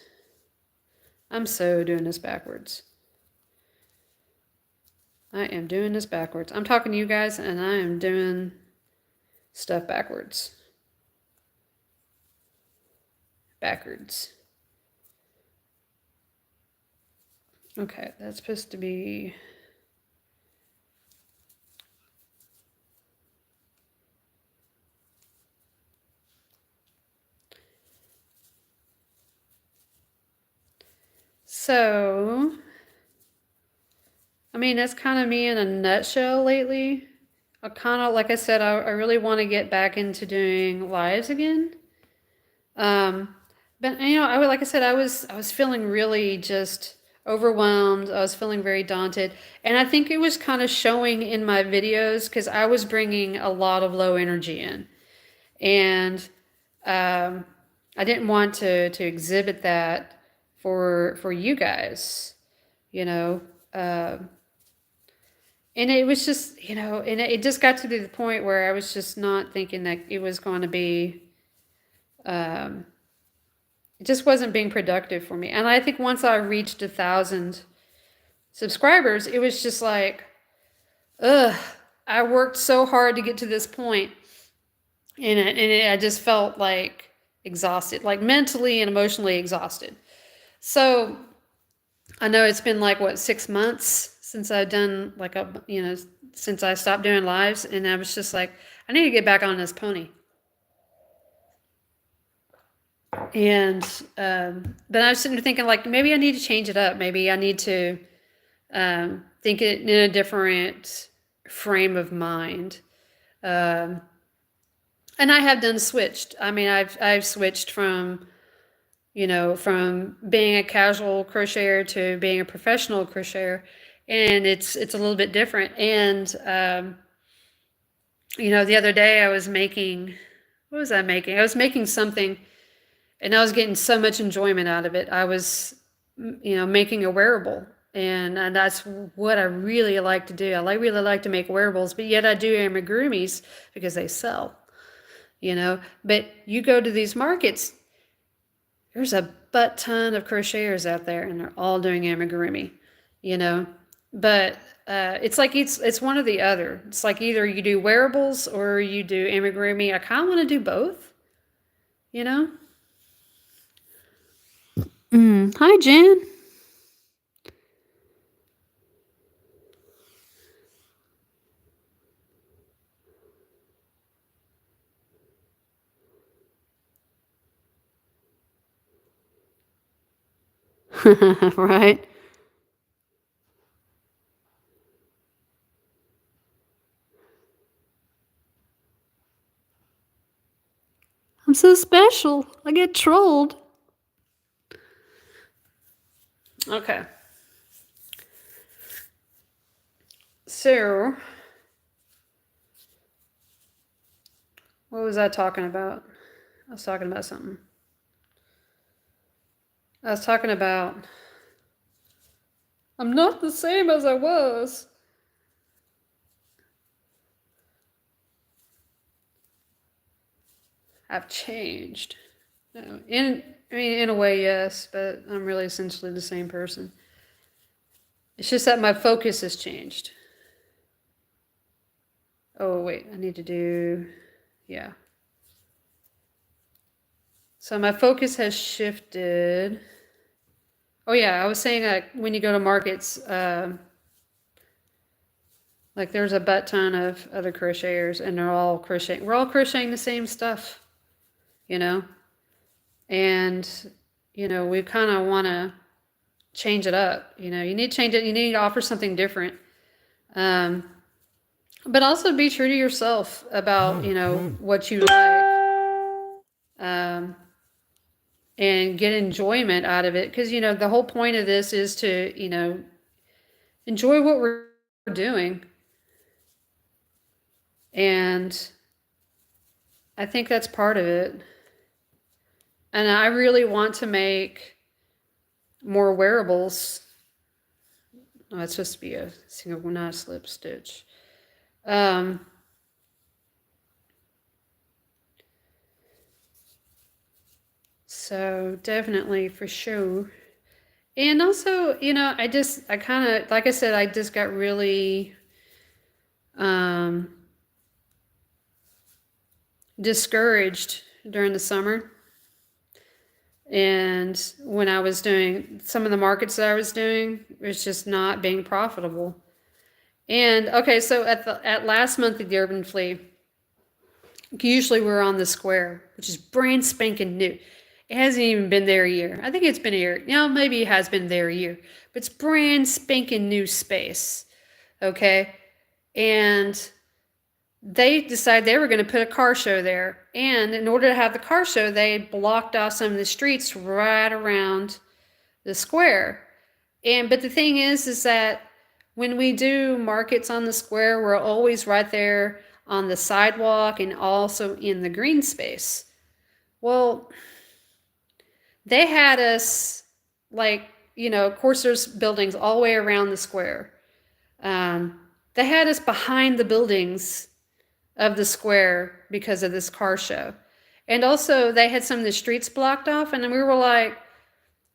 Speaker 1: I'm so doing this backwards. I am doing this backwards. I'm talking to you guys, and I am doing stuff backwards. Backwards. Okay, that's supposed to be... So, I mean, that's kind of me in a nutshell lately. I kind of, like I said, I really want to get back into doing lives again. But you know, like I said, I was feeling really just overwhelmed. I was feeling very daunted, and I think it was kind of showing in my videos because I was bringing a lot of low energy in, and I didn't want to exhibit that for you guys, you know. And it was just, and it just got to the point where I was just not thinking that it was going to be, um, it just wasn't being productive for me. And I think once I reached 1,000 subscribers, it was just like, ugh, I worked so hard to get to this point, I just felt like exhausted, like mentally and emotionally exhausted. So I know it's been like, what, 6 months since I've done like since I stopped doing lives, and I was just like, I need to get back on this pony. And but I was sitting there thinking, like, maybe I need to change it up. Maybe I need to think it in a different frame of mind. Um, and I have done switched. I mean, I've switched from from being a casual crocheter to being a professional crocheter, and it's a little bit different. And the other day I was making, what was I making? I was making something, and I was getting so much enjoyment out of it. I was, making a wearable, and that's what I really like to do. Really like to make wearables, but yet I do amigurumis because they sell, But you go to these markets, there's a butt ton of crocheters out there, and they're all doing amigurumi, But it's like it's one or the other. It's like either you do wearables or you do amigurumi. I kind of want to do both, you know. Hi, Jen. Right. I'm so special. I get trolled. Okay. So, what was I talking about? I was talking about something. I was talking about I'm not the same as I was. I've changed. No, in a way, yes, but I'm really essentially the same person. It's just that my focus has changed. Oh, wait, I need to do, yeah. So my focus has shifted. Oh yeah, I was saying that when you go to markets, like there's a butt ton of other crocheters, and they're all crocheting. We're all crocheting the same stuff, you know? And, we kind of want to change it up. You need to change it. You need to offer something different. But also be true to yourself about, what you like. And get enjoyment out of it. Because, the whole point of this is to, enjoy what we're doing. And I think that's part of it. And I really want to make more wearables. Oh, it's supposed to be a single, not a slip stitch. So definitely, for sure. And also, I kind of, like I said, I just got really discouraged during the summer. And when I was doing some of the markets that I was doing, it was just not being profitable. And okay, so at last month of the Urban Flea, usually we're on the square, which is brand spanking new. It hasn't even been there a year. I think it's been a year. Maybe it has been there a year, but it's brand spanking new space. Okay, and they decided they were going to put a car show there. And in order to have the car show, they blocked off some of the streets right around the square. But the thing is that when we do markets on the square, we're always right there on the sidewalk and also in the green space. Well, they had us of course there's buildings all the way around the square. they had us behind the buildings of the square because of this car show. And also they had some of the streets blocked off, and then we were like,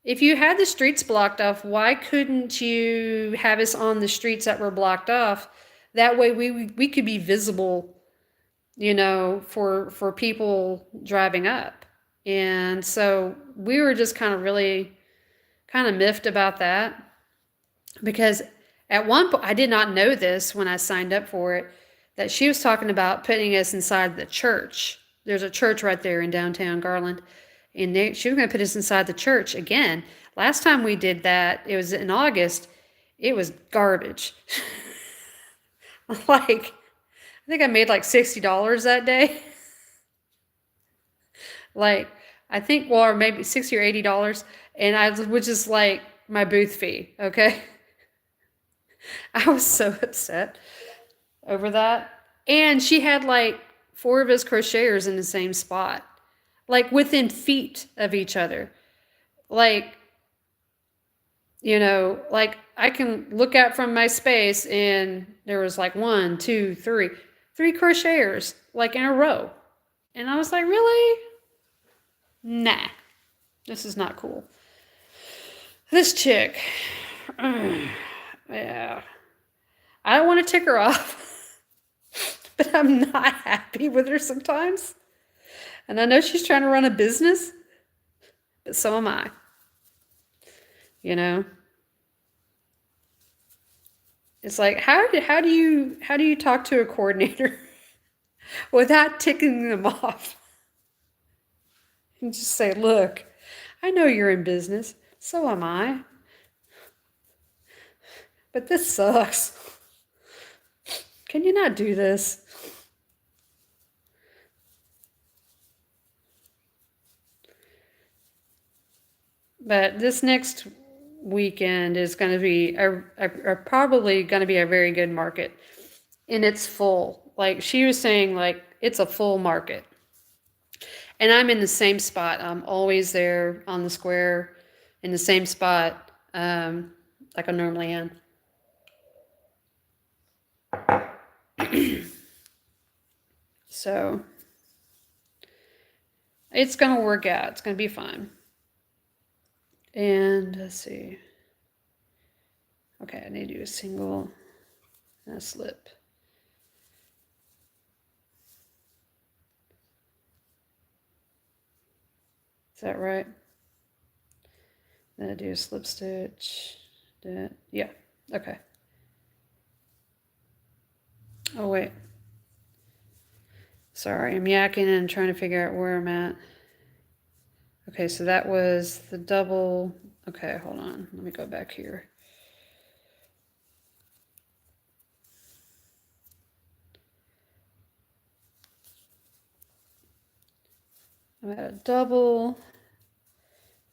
Speaker 1: if you had the streets blocked off, why couldn't you have us on the streets that were blocked off? That way we could be visible, you know, for people driving up. And so we were just kind of really kind of miffed about that, because at one point, I did not know this when I signed up for it, that she was talking about putting us inside the church. There's a church right there in downtown Garland, and she was going to put us inside the church again. Last time we did that, it was in August. It was garbage. Like, I think I made like $60 that day. Like, I think, well, or maybe $60 or $80. And I was just like, my booth fee, okay? I was so upset over that. And she had like 4 of us crocheters in the same spot, like within feet of each other. Like, you know, like I can look out from my space and there was like 1, 2, 3 crocheters like in a row. And I was like, really? Nah, this is not cool. This chick, yeah, I don't want to tick her off, but I'm not happy with her sometimes. And I know she's trying to run a business, but so am I. You know, it's like, how do you talk to a coordinator without ticking them off? And just say, look, I know you're in business, so am I, but this sucks. Can you not do this? But this next weekend is going to be probably going to be a very good market, and it's full. Like she was saying, like it's a full market, and I'm in the same spot. I'm always there on the square, in the same spot, like I normally am. So it's going to work out. It's going to be fun. And let's see. Okay, I need to do a single and a slip. Is that right? Then I do a slip stitch. Yeah, okay. Oh, wait. Sorry, I'm yakking and trying to figure out where I'm at. Okay, so that was the double. Okay, hold on. Let me go back here. I'm at a double,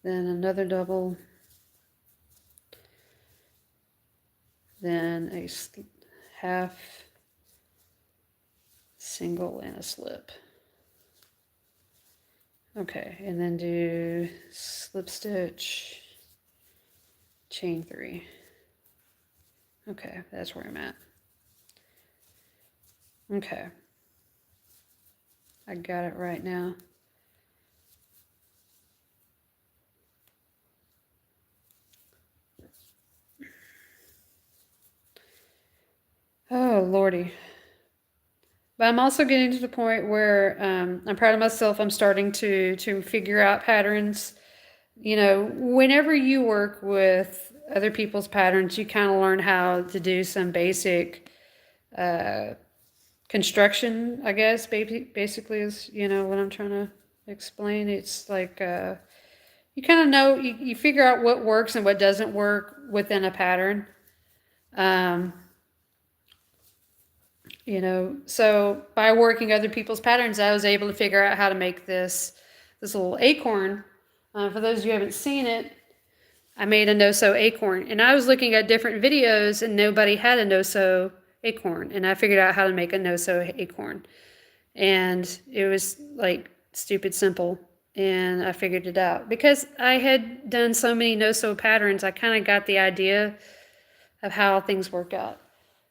Speaker 1: then another double, then a half, single, and a slip. Okay, and then do slip stitch, chain 3. Okay, that's where I'm at. Okay, I got it right now. Oh, Lordy. But I'm also getting to the point where I'm proud of myself. I'm starting to figure out patterns. You know, whenever you work with other people's patterns, you kind of learn how to do some basic construction, I guess, basically is, you know, what I'm trying to explain. It's like you kind of know, you figure out what works and what doesn't work within a pattern. You know, so by working other people's patterns, I was able to figure out how to make this little acorn. For those of you who haven't seen it, I made a no-sew acorn, and I was looking at different videos and nobody had a no-sew acorn, and I figured out how to make a no-sew acorn, and it was like stupid simple, and I figured it out because I had done so many no-sew patterns. I kind of got the idea of how things work out.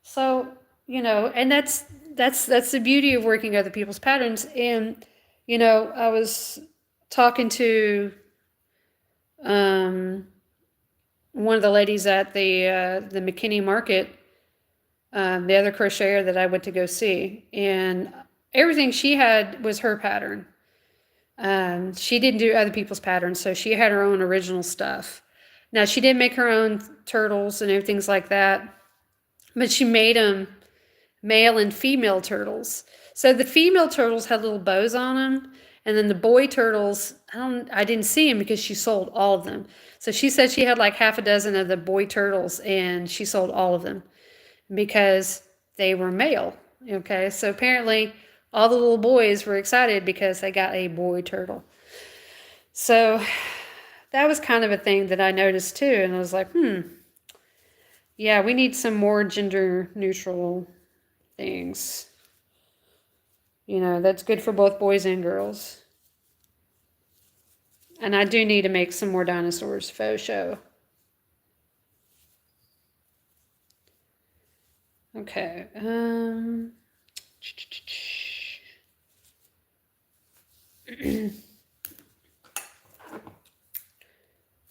Speaker 1: So and that's the beauty of working other people's patterns. And I was talking to um, one of the ladies at the McKinney Market, the other crocheter that I went to go see, and everything she had was her pattern. She didn't do other people's patterns, so she had her own original stuff. Now she did make her own turtles and everything like that, but she made them male and female turtles. So the female turtles had little bows on them, and then the boy turtles, I didn't see them because she sold all of them. So she said she had like half a dozen of the boy turtles, and she sold all of them because they were male. Okay, so apparently all the little boys were excited because they got a boy turtle. So that was kind of a thing that I noticed too, and I was like, yeah, we need some more gender neutral things. That's good for both boys and girls. And I do need to make some more dinosaurs faux show. Okay.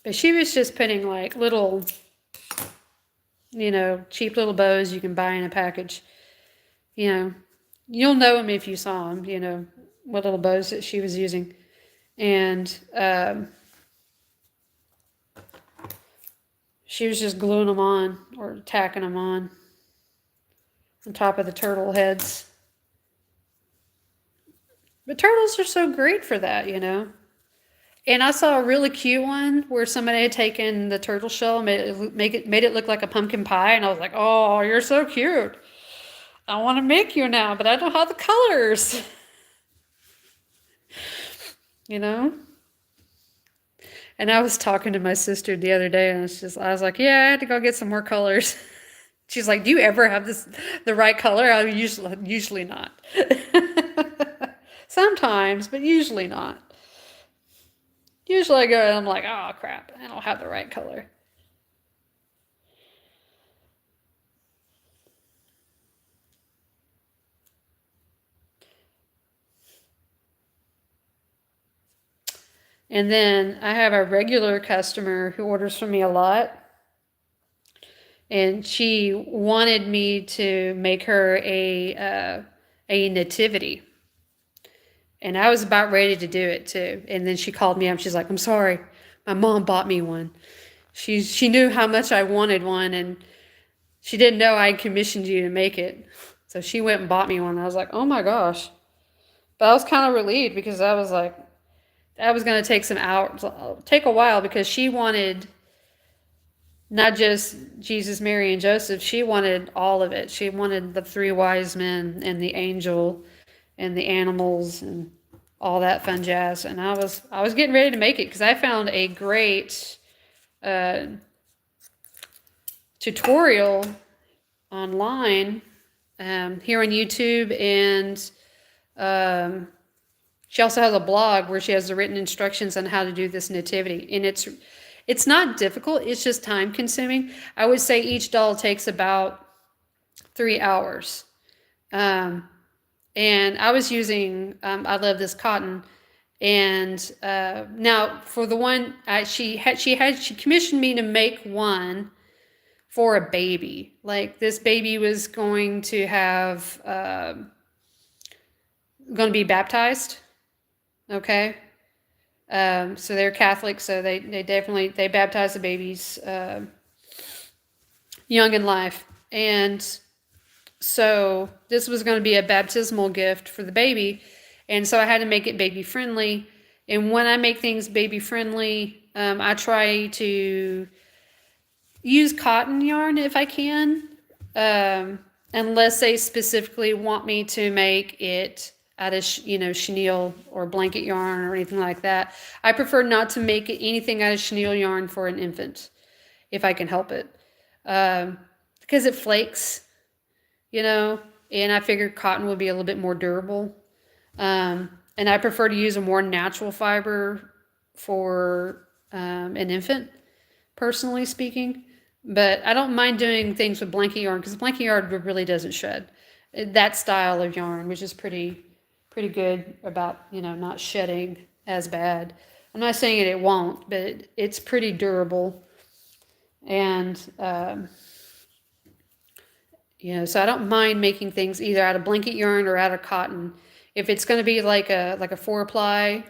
Speaker 1: But she was just putting like little, cheap little bows you can buy in a package. You'll know them if you saw them, what little bows that she was using. And she was just gluing them on or tacking them on top of the turtle heads. But turtles are so great for that, And I saw a really cute one where somebody had taken the turtle shell and made it look like a pumpkin pie, and I was like, "Oh, you're so cute. I want to make you now, but I don't have the colors." And I was talking to my sister the other day, and I was like, "Yeah, I had to go get some more colors." She's like, "Do you ever have the right color?" I usually not. Sometimes, but usually not. Usually I go and I'm like, "Oh crap, I don't have the right color." And then I have a regular customer who orders from me a lot. And she wanted me to make her a nativity. And I was about ready to do it too. And then she called me up. She's like, "I'm sorry, my mom bought me one." She knew how much I wanted one, and she didn't know I commissioned you to make it. So she went and bought me one. I was like, "Oh my gosh." But I was kind of relieved because I was like, that was going to take take a while, because she wanted not just Jesus, Mary, and Joseph. She wanted all of it. She wanted the three wise men and the angel and the animals and all that fun jazz. And I was getting ready to make it because I found a great tutorial online here on YouTube, and she also has a blog where she has the written instructions on how to do this nativity. And it's not difficult, it's just time consuming. I would say each doll takes about 3 hours. And I was using, I love this cotton. And now for the one, she commissioned me to make one for a baby. Like, this baby was going to be baptized. Okay. So they're Catholic, so they definitely baptize the babies young in life. And so this was going to be a baptismal gift for the baby. And so I had to make it baby friendly. And when I make things baby friendly, I try to use cotton yarn if I can, unless they specifically want me to make it out of chenille or blanket yarn or anything like that. I prefer not to make anything out of chenille yarn for an infant if I can help it, because it flakes, and I figured cotton would be a little bit more durable. And I prefer to use a more natural fiber for an infant, personally speaking. But I don't mind doing things with blanket yarn because blanket yarn really doesn't shed. That style of yarn, which is pretty good about, not shedding as bad. I'm not saying it won't, but it's pretty durable. And, so I don't mind making things either out of blanket yarn or out of cotton. If it's going to be like a 4-ply,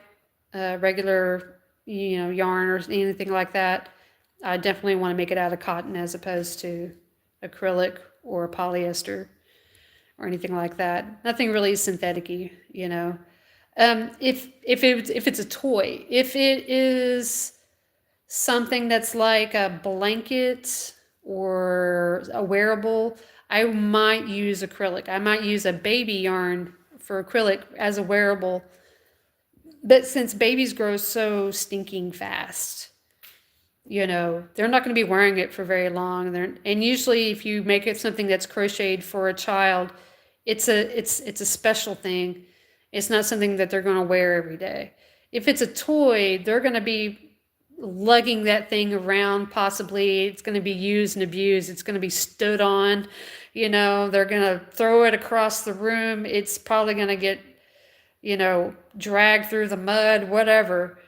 Speaker 1: regular, yarn or anything like that, I definitely want to make it out of cotton as opposed to acrylic or polyester or anything like that. Nothing really synthetic-y, If it's a toy, if it is something that's like a blanket or a wearable, I might use acrylic. I might use a baby yarn for acrylic as a wearable. But since babies grow so stinking fast, they're not going to be wearing it for very long. And usually if you make it something that's crocheted for a child, it's a special thing. It's not something that they're going to wear every day. If it's a toy, they're going to be lugging that thing around, possibly. It's going to be used and abused. It's going to be stood on. They're going to throw it across the room. It's probably going to get, dragged through the mud, whatever.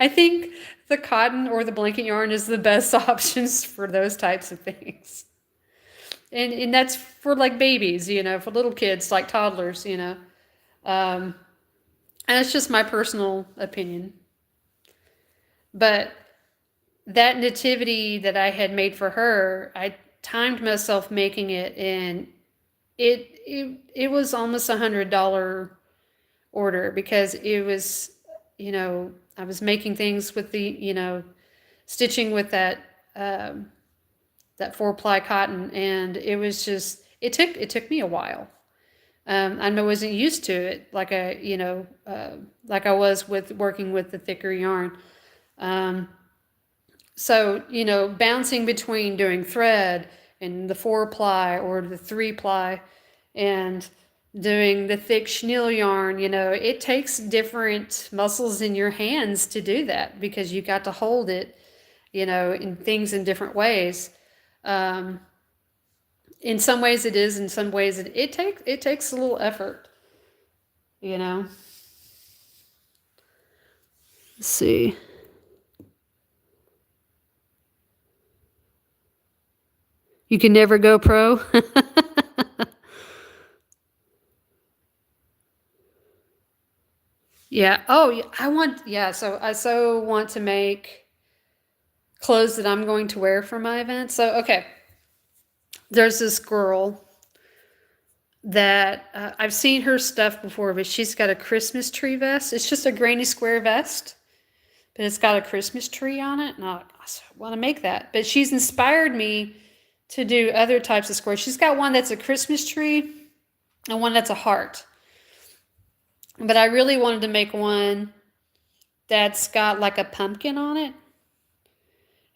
Speaker 1: I think the cotton or the blanket yarn is the best options for those types of things. And that's for like babies, for little kids, like toddlers, and it's just my personal opinion. But that nativity that I had made for her, I timed myself making it, and it was almost $100 order because it was, I was making things with the, stitching with that 4-ply cotton, and it was just, it took me a while. I wasn't used to it like like I was with working with the thicker yarn. So, bouncing between doing thread and the 4-ply or the 3-ply and doing the thick chenille yarn, it takes different muscles in your hands to do that because you got to hold it, in things in different ways. In some ways it is, in some ways it takes a little effort, Let's see. You can never go pro. Yeah. Oh, so I so want to make clothes that I'm going to wear for my event. So, okay. There's this girl that I've seen her stuff before, but she's got a Christmas tree vest. It's just a granny square vest, but it's got a Christmas tree on it. And I want to make that. But she's inspired me to do other types of squares. She's got one that's a Christmas tree and one that's a heart. But I really wanted to make one that's got like a pumpkin on it.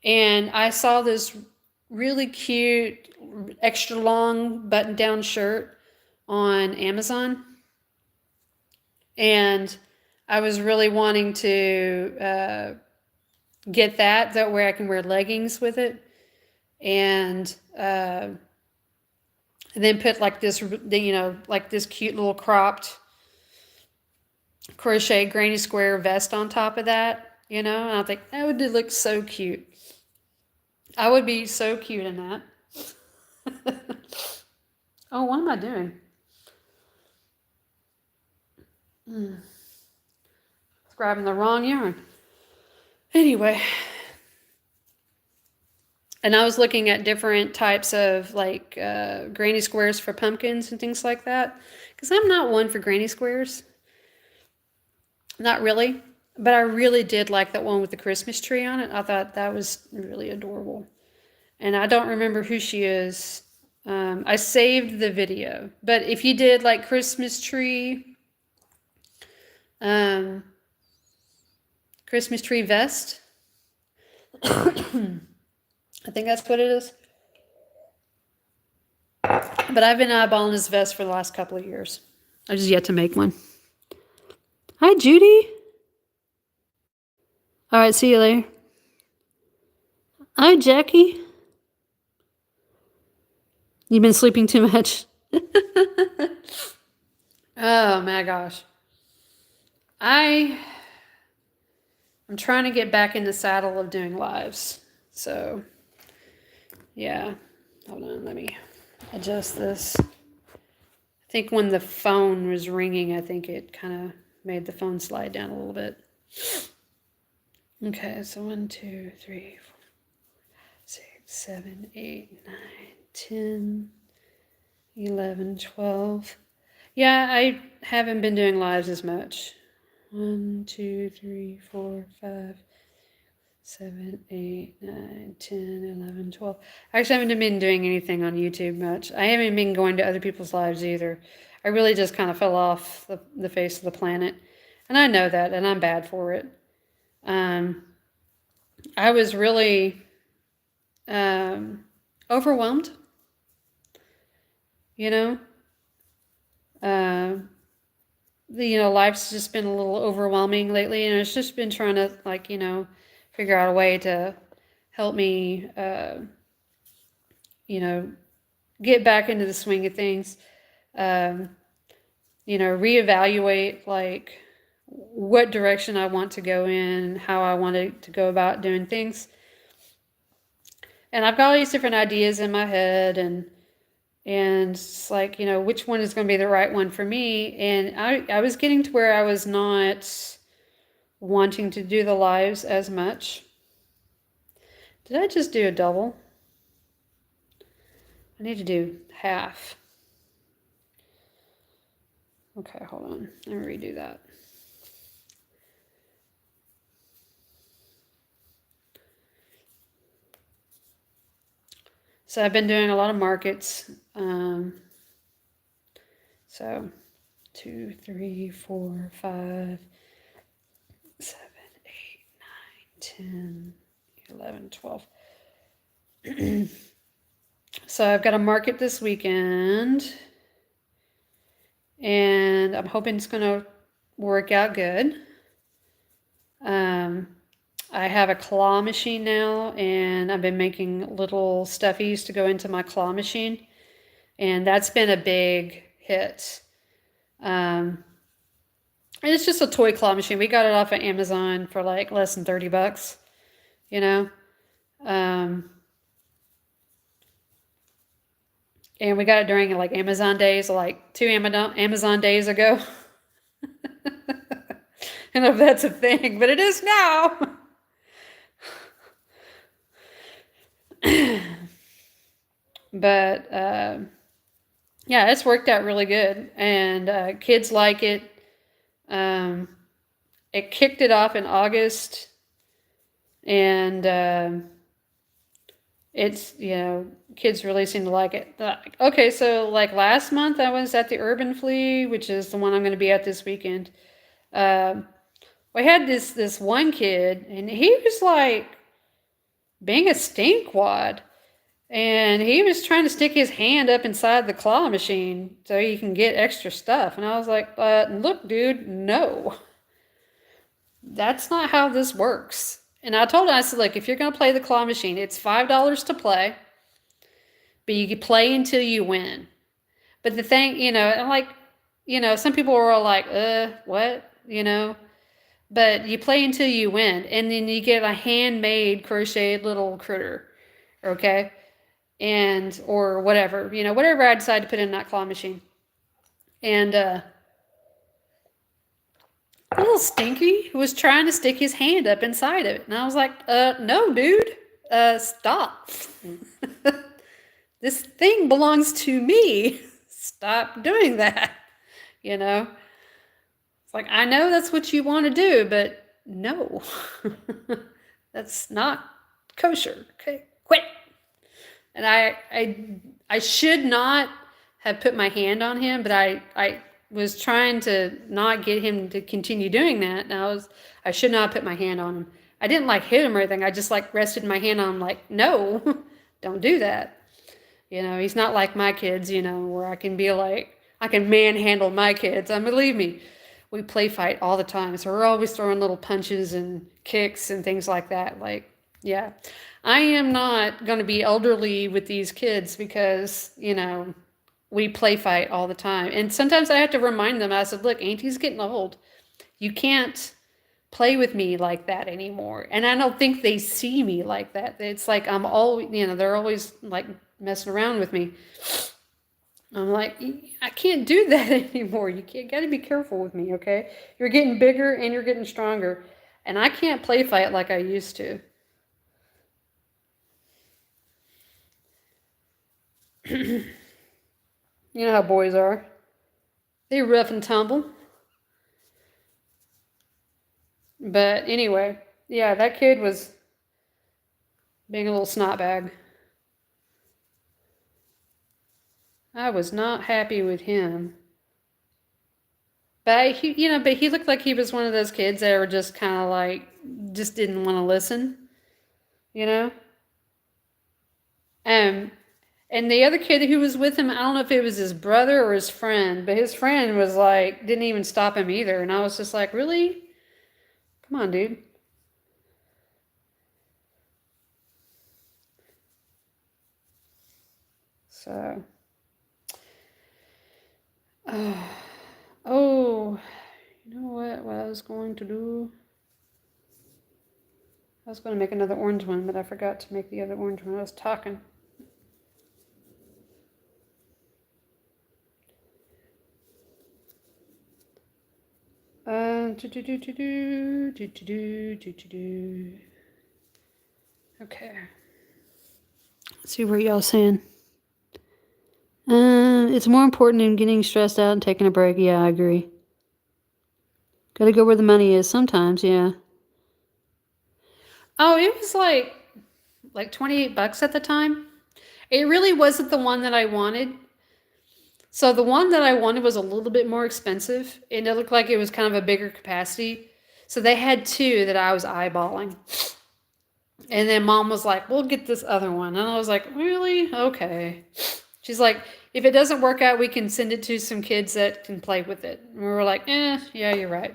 Speaker 1: And I saw this really cute, extra long button-down shirt on Amazon. And I was really wanting to get that way I can wear leggings with it. And then put like this, like this cute little cropped crochet granny square vest on top of that, and I think that would look so cute. I would be so cute in that. Oh, what am I doing? Grabbing the wrong yarn. Anyway. And I was looking at different types of like granny squares for pumpkins and things like that. Because I'm not one for granny squares. Not really. But I really did like that one with the Christmas tree on it. I thought that was really adorable. And I don't remember who she is. I saved the video. But if you did like Christmas tree vest, I think that's what it is. But I've been eyeballing this vest for the last couple of years. I just yet to make one. Hi, Judy. All right, see you later. Hi, Jackie. You've been sleeping too much. Oh my gosh. I'm trying to get back in the saddle of doing lives. So, yeah. Hold on, let me adjust this. I think when the phone was ringing, I think it kind of made the phone slide down a little bit. Okay, so 1, 2, 3, 4, 6, 7, 8, 9, 10, 11, 12. Yeah, I haven't been doing lives as much. 1, 2, 3, 4, 5, 7, 8, 9, 10, 11, 12. I actually haven't been doing anything on YouTube much. I haven't been going to other people's lives either. I really just kind of fell off the face of the planet. And I know that, and I'm bad for it. I was really overwhelmed, you know. Life's just been a little overwhelming lately, and it's just been trying to, like, figure out a way to help me, get back into the swing of things. Reevaluate, like, what direction I want to go in, how I want to go about doing things. And I've got all these different ideas in my head, and it's like, which one is going to be the right one for me. And I was getting to where I was not wanting to do the lives as much. Did I just do a double? I need to do half. Okay, hold on. Let me redo that. So I've been doing a lot of markets. So 2, 3, 4, 5, 7, 8, 9, 10, 11, 12. So I've got a market this weekend, and I'm hoping it's going to work out good. I have a claw machine now, and I've been making little stuffies to go into my claw machine, and that's been a big hit. And it's just a toy claw machine. We got it off of Amazon for like less than $30, and we got it during like Amazon days, like 2 Amazon days ago. I don't know if that's a thing, but it is now. But yeah, it's worked out really good, and kids like it. It kicked it off in August, and it's, kids really seem to like it. Okay, so like last month I was at the Urban Flea, which is the one I'm going to be at this weekend. We had this one kid, and he was like being a stinkwad. And he was trying to stick his hand up inside the claw machine so he can get extra stuff. And I was like, look, dude, no. That's not how this works. And I told him, I said, look, if you're going to play the claw machine, it's $5 to play, but you can play until you win. But the thing, I'm like, some people were all like, what? But you play until you win. And then you get a handmade crocheted little critter, okay? Or whatever, whatever I decide to put in that claw machine. And little Stinky was trying to stick his hand up inside of it. And I was like, no, dude, stop. This thing belongs to me. Stop doing that. It's like, I know that's what you want to do, but no, that's not kosher. Okay, quit. And I should not have put my hand on him, but I was trying to not get him to continue doing that. And I should not put my hand on him. I didn't like hit him or anything. I just like rested my hand on him like, no, don't do that. He's not like my kids, where I can be like, I can manhandle my kids. Believe me, we play fight all the time. So we're always throwing little punches and kicks and things like that. Like, Yeah. I am not going to be elderly with these kids because, we play fight all the time. And sometimes I have to remind them, I said, look, Auntie's getting old. You can't play with me like that anymore. And I don't think they see me like that. It's like I'm always, they're always like messing around with me. I'm like, I can't do that anymore. You can't, got to be careful with me, okay? You're getting bigger and you're getting stronger. And I can't play fight like I used to. You know how boys are. They rough and tumble. But anyway, yeah, that kid was being a little snot bag. I was not happy with him. But he looked like he was one of those kids that were just kind of like, just didn't want to listen, you know? Um, and the other kid who was with him, I don't know if it was his brother or his friend, but his friend was like, didn't even stop him either. And I was just like, really? Come on, dude. So, oh, you know what I was going to do? I was going to make another orange one, but I forgot to make the other orange one. I was talking. Do do do do do do do do do do. Okay. Let's see what y'all saying. It's more important than getting stressed out and taking a break. Yeah, I agree. Gotta go where the money is sometimes, yeah. Oh, it was like $28 at the time. It really wasn't the one that I wanted. So the one that I wanted was a little bit more expensive, and it looked like it was kind of a bigger capacity. So they had two that I was eyeballing. And then mom was like, we'll get this other one. And I was like, really? Okay. She's like, if it doesn't work out, we can send it to some kids that can play with it. And we were like, yeah, you're right.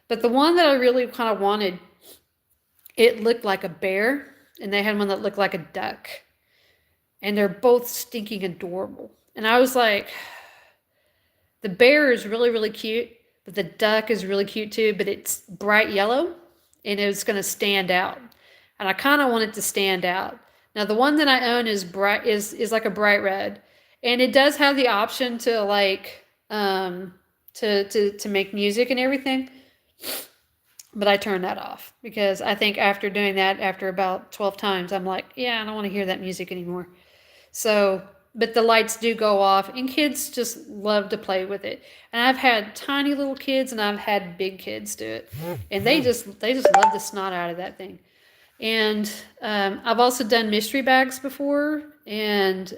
Speaker 1: But the one that I really kind of wanted, it looked like a bear, and they had one that looked like a duck. And they're both stinking adorable. And I was like, the bear is really, really cute, but the duck is really cute too, but it's bright yellow and it's going to stand out. And I kind of want it to stand out. Now the one that I own is bright is like a bright red. And it does have the option to like to make music and everything. But I turned that off because I think after doing that, after about 12 times, I'm like, yeah, I don't want to hear that music anymore. So, but the lights do go off, and kids just love to play with it. And I've had tiny little kids, and I've had big kids do it, and they just love the snot out of that thing. And I've also done mystery bags before, and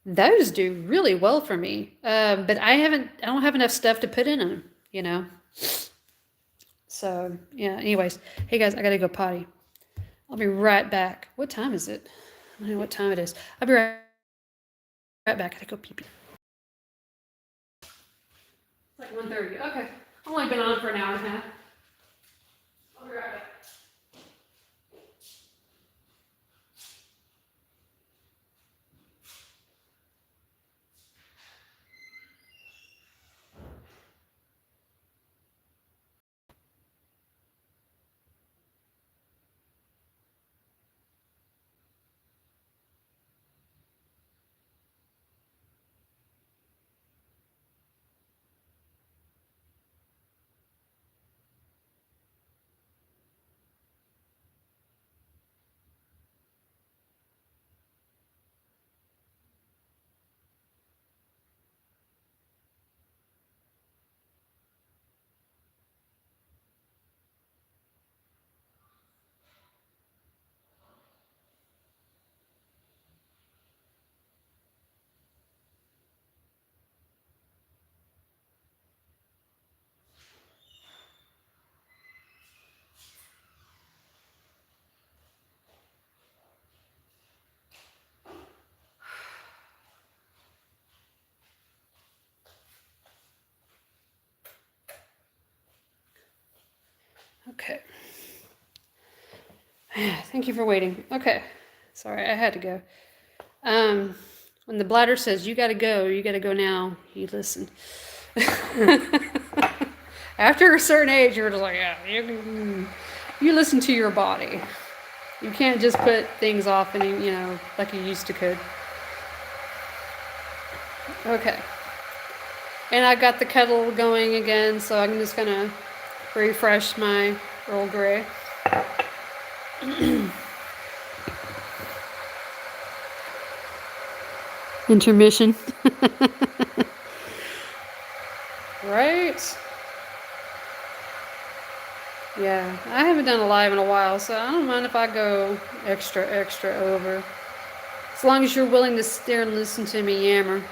Speaker 1: those do really well for me. But I don't have enough stuff to put in them, you know. So yeah. Anyways, hey guys, I gotta go potty. I'll be right back. What time is it? I don't know what time it is. I'll be right back. I gotta go pee pee. It's like 1:30. Okay. I've only been on for an hour and a half. I'll be right back. Thank you for waiting. Okay. Sorry, I had to go. When the bladder says, you gotta go now, you listen. After a certain age, you're just like, yeah, you listen to your body. You can't just put things off and, like you used to could. Okay. And I got the kettle going again, so I'm just gonna refresh my Earl Grey. Intermission. Right? Yeah, I haven't done a live in a while, so I don't mind if I go extra over. As long as you're willing to sit there and listen to me yammer.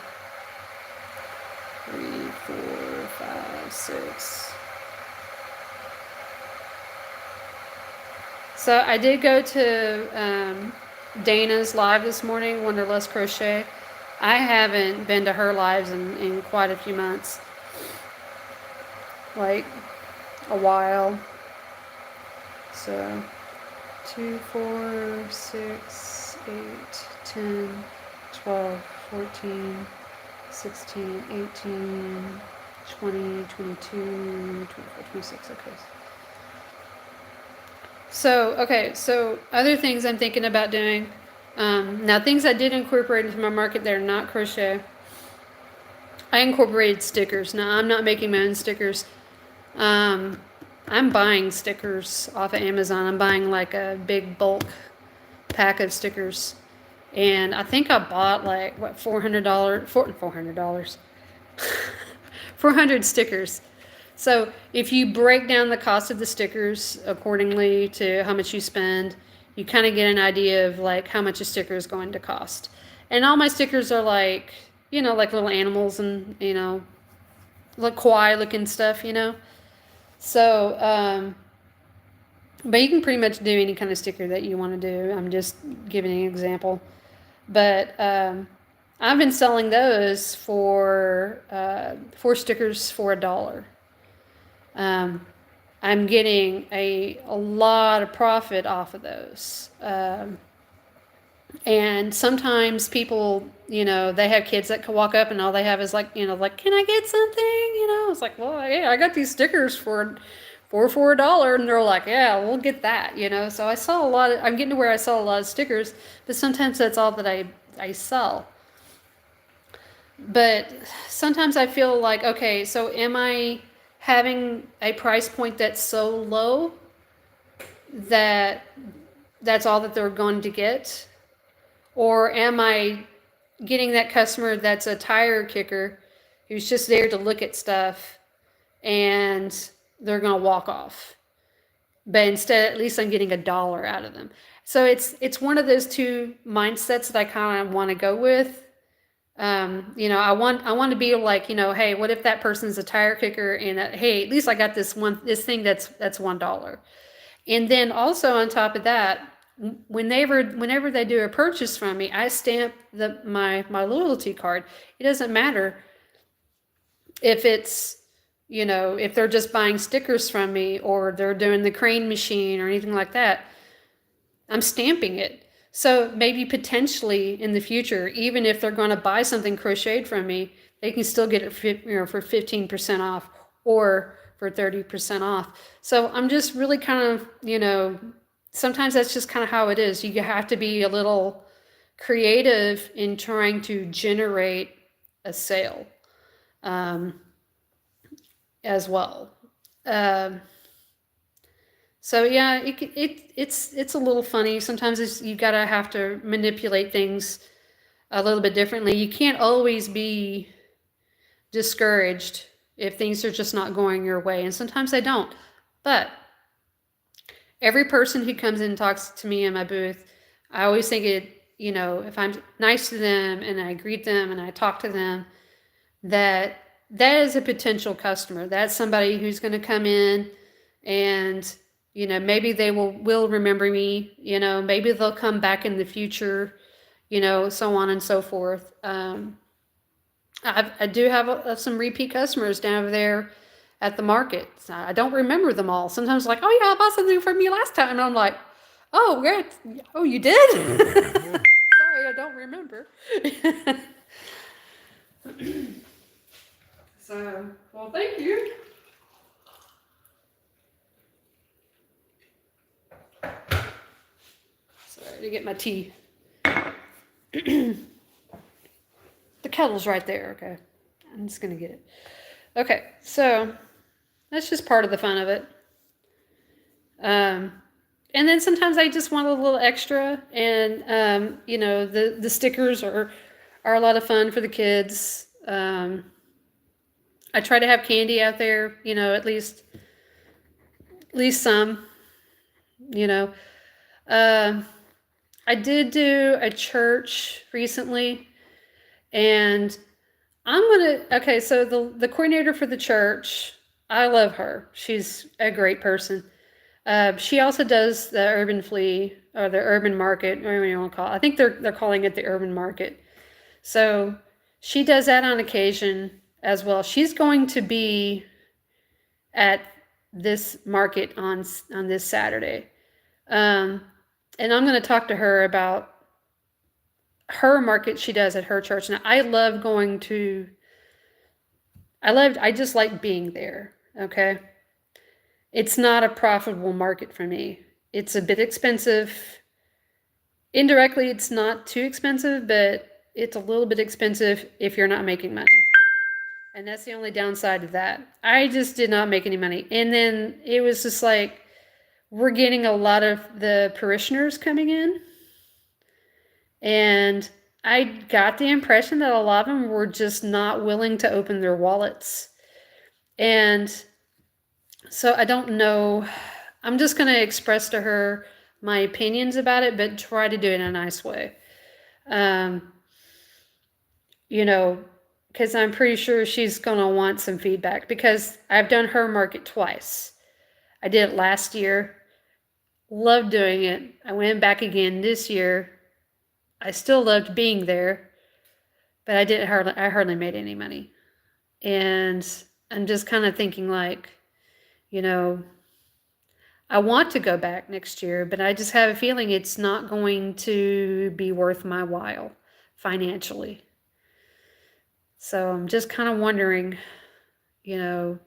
Speaker 1: 3, 4, 5, 6. So I did go to Dana's live this morning, Wanderlust Crochet. I haven't been to her lives in quite a few months. Like a while. So 2, 4, 6, 8, 10, 12, 14, 16, 18, 20, 22, 24, 26, okay. So other things I'm thinking about doing. Now things I did incorporate into my market that are not crochet. I incorporated stickers. Now I'm not making my own stickers. I'm buying stickers off of Amazon. I'm buying like a big bulk pack of stickers. And I think I bought like, what, $400? $400. 400 stickers. So if you break down the cost of the stickers accordingly to how much you spend, you kind of get an idea of like how much a sticker is going to cost. And all my stickers are like, like little animals and, like kawaii looking stuff, So, but you can pretty much do any kind of sticker that you want to do. I'm just giving an example. But I've been selling those for 4 stickers for $1. I'm getting a lot of profit off of those. And sometimes people, they have kids that can walk up and all they have is like, like, can I get something? It's like, well, yeah, I got these stickers for $1. And they're like, yeah, we'll get that, So I sell a lot I'm getting to where I sell a lot of stickers, but sometimes that's all that I sell. But sometimes I feel like, okay, so am I having a price point that's so low that that's all that they're going to get? Or am I getting that customer that's a tire kicker who's just there to look at stuff and they're going to walk off? But instead, at least I'm getting $1 out of them. So it's one of those two mindsets that I kind of want to go with. I want to be like, hey, what if that person's a tire kicker and hey, at least I got this thing that's $1. And then also on top of that, whenever they do a purchase from me, I stamp my loyalty card. It doesn't matter if it's, if they're just buying stickers from me or they're doing the crane machine or anything like that, I'm stamping it. So maybe potentially in the future, even if they're going to buy something crocheted from me, they can still get it for 15% off or for 30% off. So I'm just really kind of, sometimes that's just kind of how it is. You have to be a little creative in trying to generate a sale as well. So yeah, it's a little funny. Sometimes you gotta have to manipulate things a little bit differently. You can't always be discouraged if things are just not going your way, and sometimes they don't. But every person who comes in and talks to me in my booth, I always think if I'm nice to them and I greet them and I talk to them, that is a potential customer. That's somebody who's going to come in and maybe they will remember me, maybe they'll come back in the future, so on and so forth. I do have some repeat customers down over there at the market. I don't remember them all. Sometimes like, oh yeah, I bought something from you last time. And I'm like, Oh, great. Oh, you did? Sorry, I don't remember. So, well, thank you. Sorry to get my tea. The kettle's right there. Okay. I'm just going to get it. Okay. So, that's just part of the fun of it. And then sometimes I just want a little extra, and the stickers are a lot of fun for the kids. I try to have candy out there, at least some, you know. I did do a church recently, and okay, so the coordinator for the church, I love her. She's a great person. She also does the urban flea or the urban market, whatever you want to call it. I think they're calling it the urban market. So she does that on occasion as well. She's going to be at this market on this Saturday. And I'm going to talk to her about her market she does at her church. Now, I just like being there, okay? It's not a profitable market for me. It's a bit expensive. Indirectly, it's not too expensive, but it's a little bit expensive if you're not making money. And that's the only downside of that. I just did not make any money. And then it was just like, we're getting a lot of the parishioners coming in. And I got the impression that a lot of them were just not willing to open their wallets. And so I don't know. I'm just going to express to her my opinions about it, but try to do it in a nice way. Because I'm pretty sure she's going to want some feedback, because I've done her market twice. I did it last year. Loved doing it. I went back again this year. I still loved being there, but I hardly made any money. And I'm just kind of thinking like, I want to go back next year, but I just have a feeling it's not going to be worth my while financially. So I'm just kind of wondering, I'm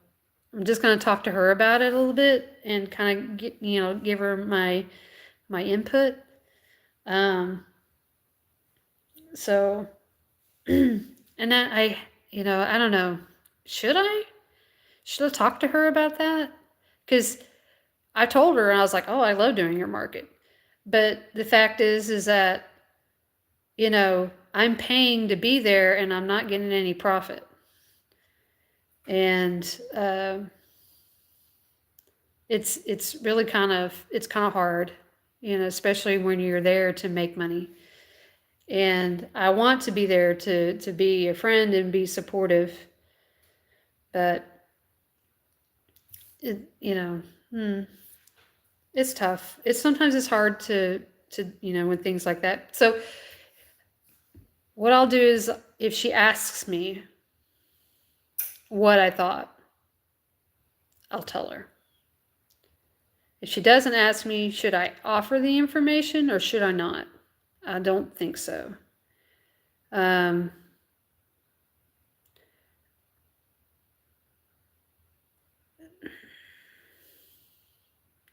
Speaker 1: just going to talk to her about it a little bit and kind of give her my input. So, and that I don't know, should I talk to her about that? Because I told her, and I was like, oh, I love doing your market. But the fact is that, I'm paying to be there and I'm not getting any profit. And it's really kind of hard, especially when you're there to make money. And I want to be there to be a friend and be supportive. But it's tough. Sometimes it's hard to when things like that. So what I'll do is, if she asks me what I thought, I'll tell her. If she doesn't ask me, should I offer the information or should I not? I don't think so. I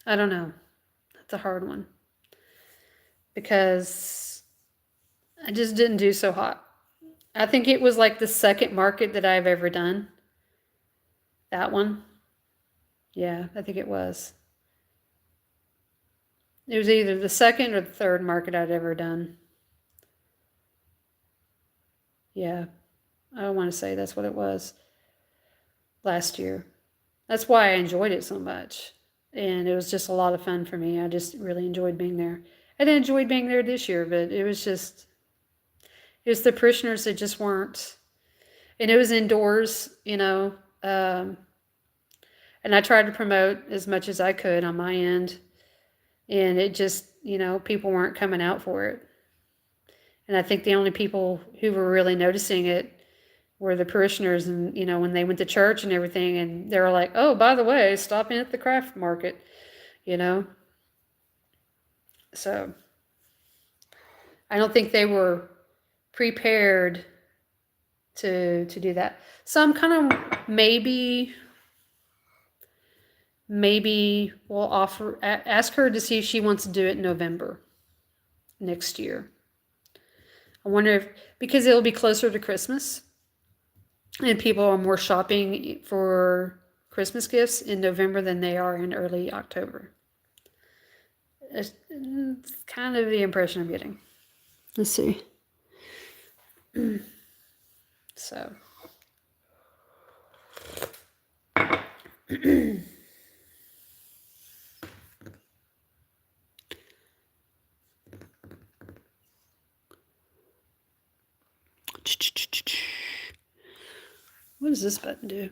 Speaker 1: don't know. That's a hard one, because I just didn't do so hot. I think it was like the second market that I've ever done. That one. Yeah, I think it was. It was either the second or the third market I'd ever done. Yeah, I want to say that's what it was last year. That's why I enjoyed it so much. And it was just a lot of fun for me. I just really enjoyed being there. I enjoyed being there this year, but it was the parishioners that just weren't. And it was indoors, and I tried to promote as much as I could on my end. And it just, people weren't coming out for it. And I think the only people who were really noticing it were the parishioners, and, when they went to church and everything, and they were like, oh, by the way, stop in at the craft market, So I don't think they were prepared to do that. So I'm kind of maybe we'll ask her to see if she wants to do it in November next year. I wonder if, because it'll be closer to Christmas and people are more shopping for Christmas gifts in November than they are in early October. It's kind of the impression I'm getting. Let's see. So. What does this button do?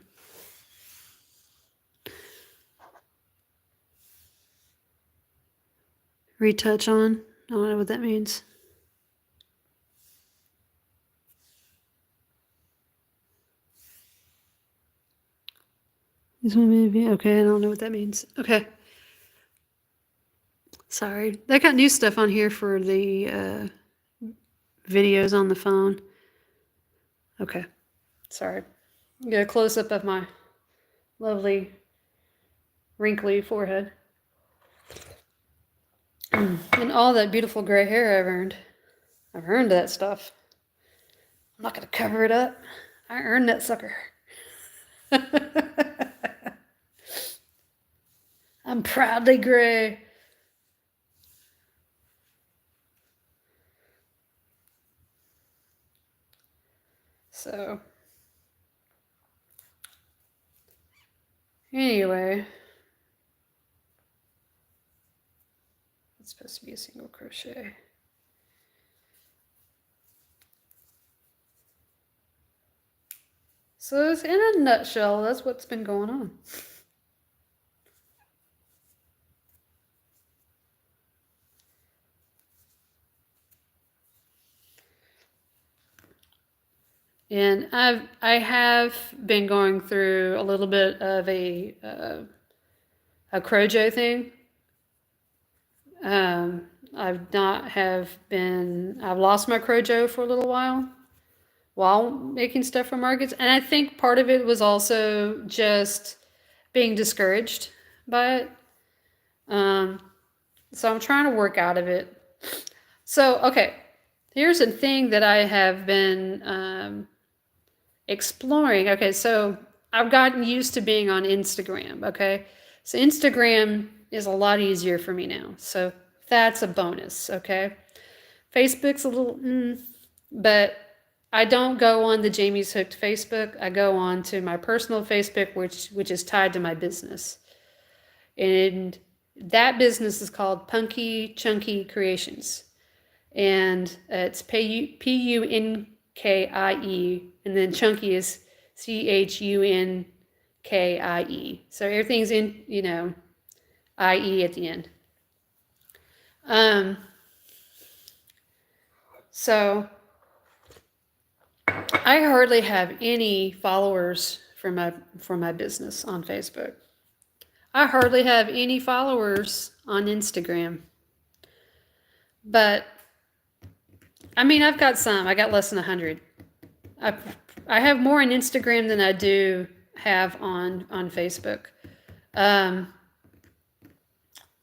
Speaker 1: Retouch on. I don't know what that means. This one maybe. Okay, I don't know what that means. Okay. Sorry. They got new stuff on here for the videos on the phone. Okay. Sorry. Get a close up of my lovely wrinkly forehead. And all that beautiful gray hair I've earned. I've earned that stuff. I'm not going to cover it up. I earned that sucker. I'm proudly gray. So, anyway, it's supposed to be a single crochet. So, in a nutshell, that's what's been going on. And I have been going through a little bit of a crochet thing. I've lost my crochet for a little while making stuff for markets. And I think part of it was also just being discouraged by it. So I'm trying to work out of it. So, okay, here's a thing that I have been exploring. Okay, so I've gotten used to being on Instagram, okay? So Instagram is a lot easier for me now. So that's a bonus, okay? Facebook's a little, but I don't go on the Jamie's Hooked Facebook. I go on to my personal Facebook, which is tied to my business. And that business is called Punky Chunky Creations. And it's Punkie, and then chunky is Chunkie. So everything's in, IE at the end. So I hardly have any followers for my business on Facebook. I hardly have any followers on Instagram. But I mean, I've got some. I got less than 100. I have more on Instagram than I do have on Facebook.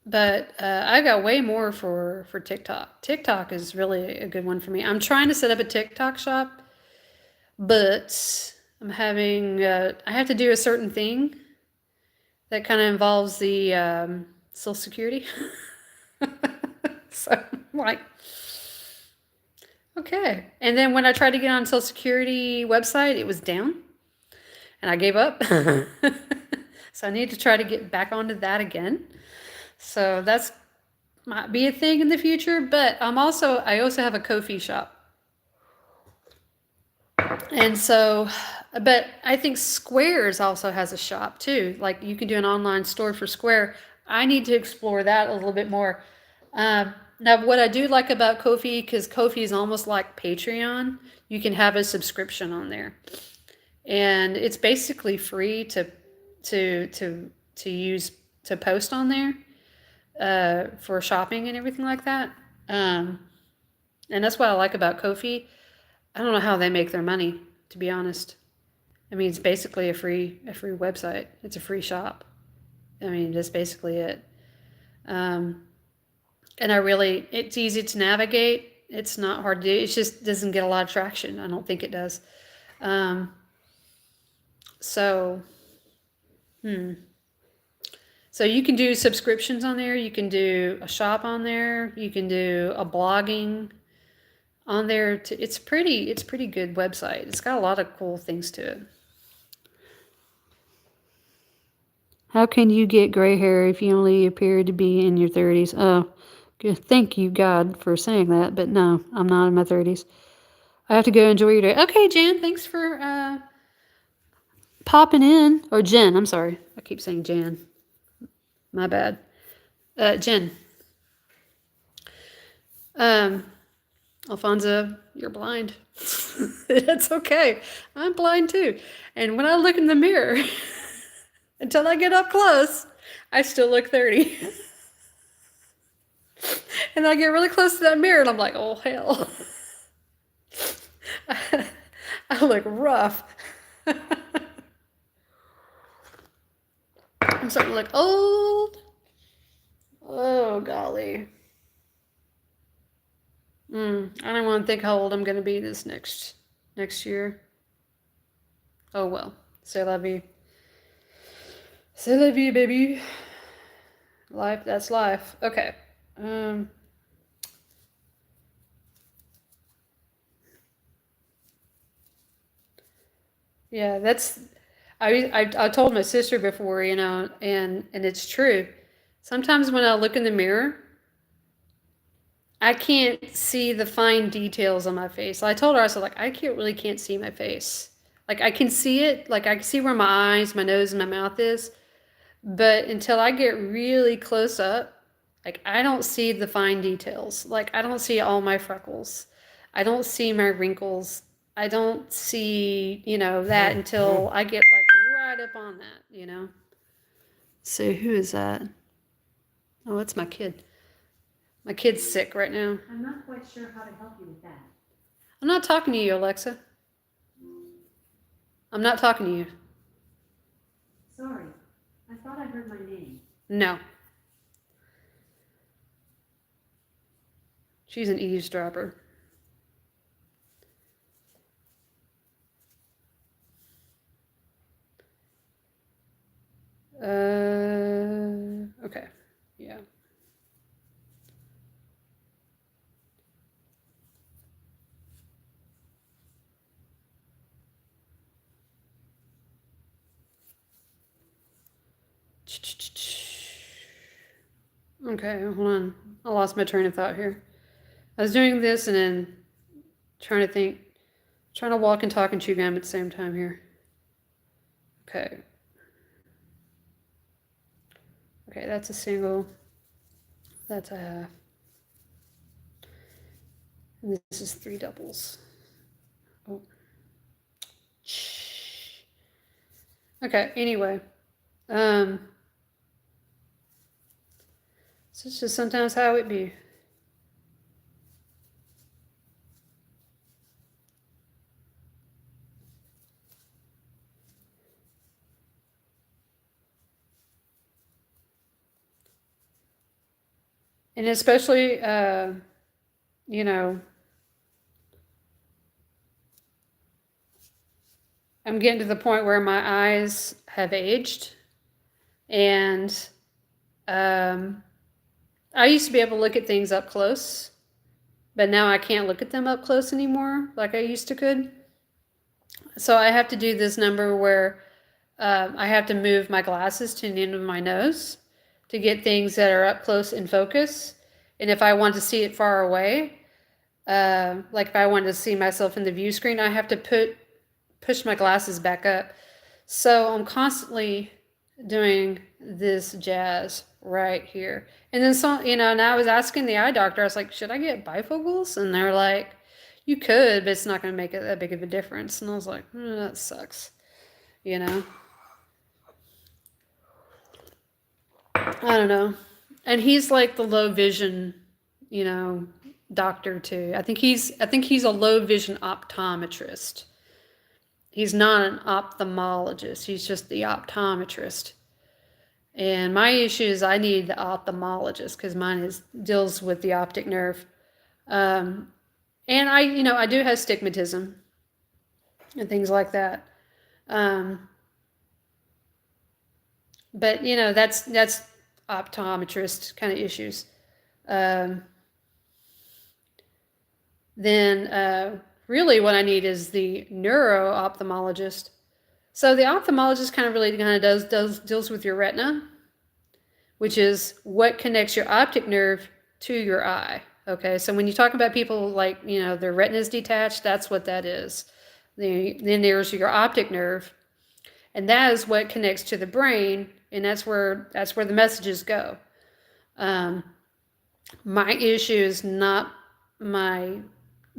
Speaker 1: But I got way more for TikTok. TikTok is really a good one for me. I'm trying to set up a TikTok shop, but I'm having I have to do a certain thing that kind of involves the Social Security. So I'm like, okay. And then when I tried to get on Social Security website, it was down, and I gave up. So I need to try to get back onto that again. So that's might be a thing in the future. But I also have a Ko-fi shop, and so, but I think Squares also has a shop too. Like you can do an online store for Square. I need to explore that a little bit more. Now, what I do like about Ko-fi, because Ko-fi is almost like Patreon, you can have a subscription on there, and it's basically free to use to post on there. for shopping and everything like that. And that's what I like about Ko-fi. I don't know how they make their money, to be honest. I mean, it's basically a free website. It's a free shop. I mean, that's basically it. Um, and it's easy to navigate. It's not hard to do. It just doesn't get a lot of traction. I don't think it does. Um, so, hmm. So you can do subscriptions on there. You can do a shop on there. You can do a blogging on there. It's pretty good website. It's got a lot of cool things to it. How can you get gray hair if you only appear to be in your 30s? Oh, thank you, God, for saying that. But no, I'm not in my 30s. I have to go enjoy your day. Okay, Jan, thanks for popping in. Or Jen, I'm sorry. I keep saying Jan. My bad. Jen. Alfonso, you're blind. That's okay. I'm blind too. And when I look in the mirror, until I get up close, I still look 30. And I get really close to that mirror and I'm like, oh hell. I look rough. I'm starting to look old. Oh golly. I don't want to think how old I'm going to be this next year. Oh well. C'est la vie. C'est la vie, baby. Life, that's life. Okay. Yeah, that's I told my sister before, you know, and it's true. Sometimes when I look in the mirror, I can't see the fine details on my face. I told her, I said, like, I can't see my face. Like, I can see it, like, I can see where my eyes, my nose, and my mouth is. But until I get really close up, like, I don't see the fine details. Like, I don't see all my freckles. I don't see my wrinkles. I don't see, you know, that until I get, like, right up on that, you know? So, who is that? Oh, it's my kid. My kid's sick right now.
Speaker 2: I'm not quite sure how to help you with that.
Speaker 1: I'm not talking to you, Alexa. I'm not talking to you.
Speaker 2: Sorry, I thought I heard my name.
Speaker 1: No. She's an eavesdropper. Okay. Yeah. Okay, hold on. I lost my train of thought here. I was doing this and then trying to walk and talk and chew gum at the same time here. Okay. Okay, that's a single. That's a half. And this is 3 doubles. Oh. Okay, anyway. So it's just sometimes how it be. And especially, you know, I'm getting to the point where my eyes have aged. And I used to be able to look at things up close, but now I can't look at them up close anymore like I used to could. So I have to do this number where I have to move my glasses to the end of my nose to get things that are up close in focus. And if I want to see it far away, like if I wanted to see myself in the view screen, I have to push my glasses back up. So I'm constantly doing this jazz right here. And then some, you know, and I was asking the eye doctor, I was like, should I get bifocals? And they're like, you could, but it's not going to make it that big of a difference. And I was like, that sucks, you know? I don't know. And he's like the low vision, you know, doctor too. I think he's a low vision optometrist. He's not an ophthalmologist. He's just the optometrist. And my issue is I need the ophthalmologist because mine deals with the optic nerve. Um, and I do have stigmatism and things like that. Um, but that's optometrist kind of issues. Um, then really what I need is the neuro ophthalmologist. So the ophthalmologist kind of deals with your retina, which is what connects your optic nerve to your eye. Okay, so when you talk about people like their retina is detached, that's what that is. Then there's your optic nerve, and that is what connects to the brain, and that's where the messages go. Um, my issue is not my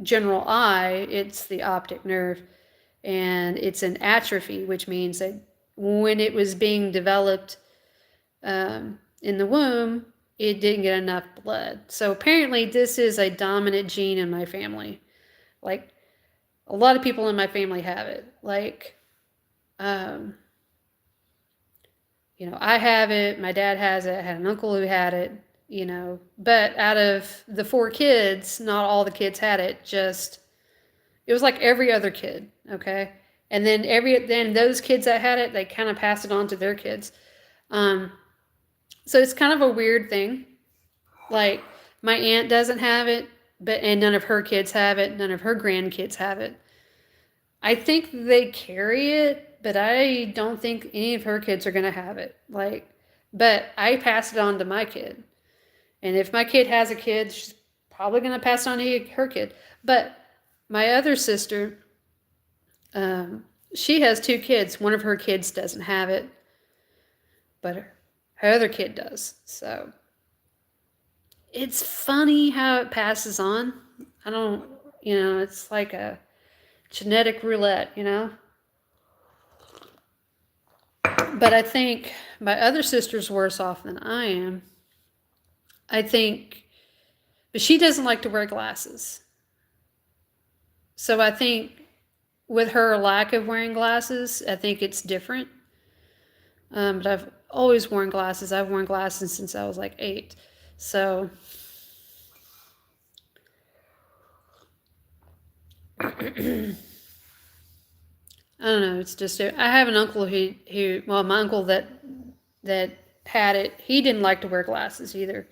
Speaker 1: general eye; it's the optic nerve, and it's an atrophy, which means that when it was being developed in the womb, it didn't get enough blood. So apparently, this is a dominant gene in my family. Like a lot of people in my family have it. Like, um, I have it. My dad has it. I had an uncle who had it. But out of the 4 kids, not all the kids had it. Just it was like every other kid. Okay, and then those kids that had it, they kind of passed it on to their kids. Um, so it's kind of a weird thing. Like my aunt doesn't have it, and none of her kids have it. None of her grandkids have it. I think they carry it, but I don't think any of her kids are gonna have it. But I pass it on to my kid, and if my kid has a kid, she's probably gonna pass it on to her kid. But my other sister, she has 2 kids. One of her kids doesn't have it, but her other kid does. So it's funny how it passes on. I don't, it's like a genetic roulette. But I think my other sister's worse off than I am. I think, but she doesn't like to wear glasses. So I think with her lack of wearing glasses, I think it's different. But I've always worn glasses. I've worn glasses since I was like 8. So I don't know. It's just I have an uncle my uncle that had it. He didn't like to wear glasses either.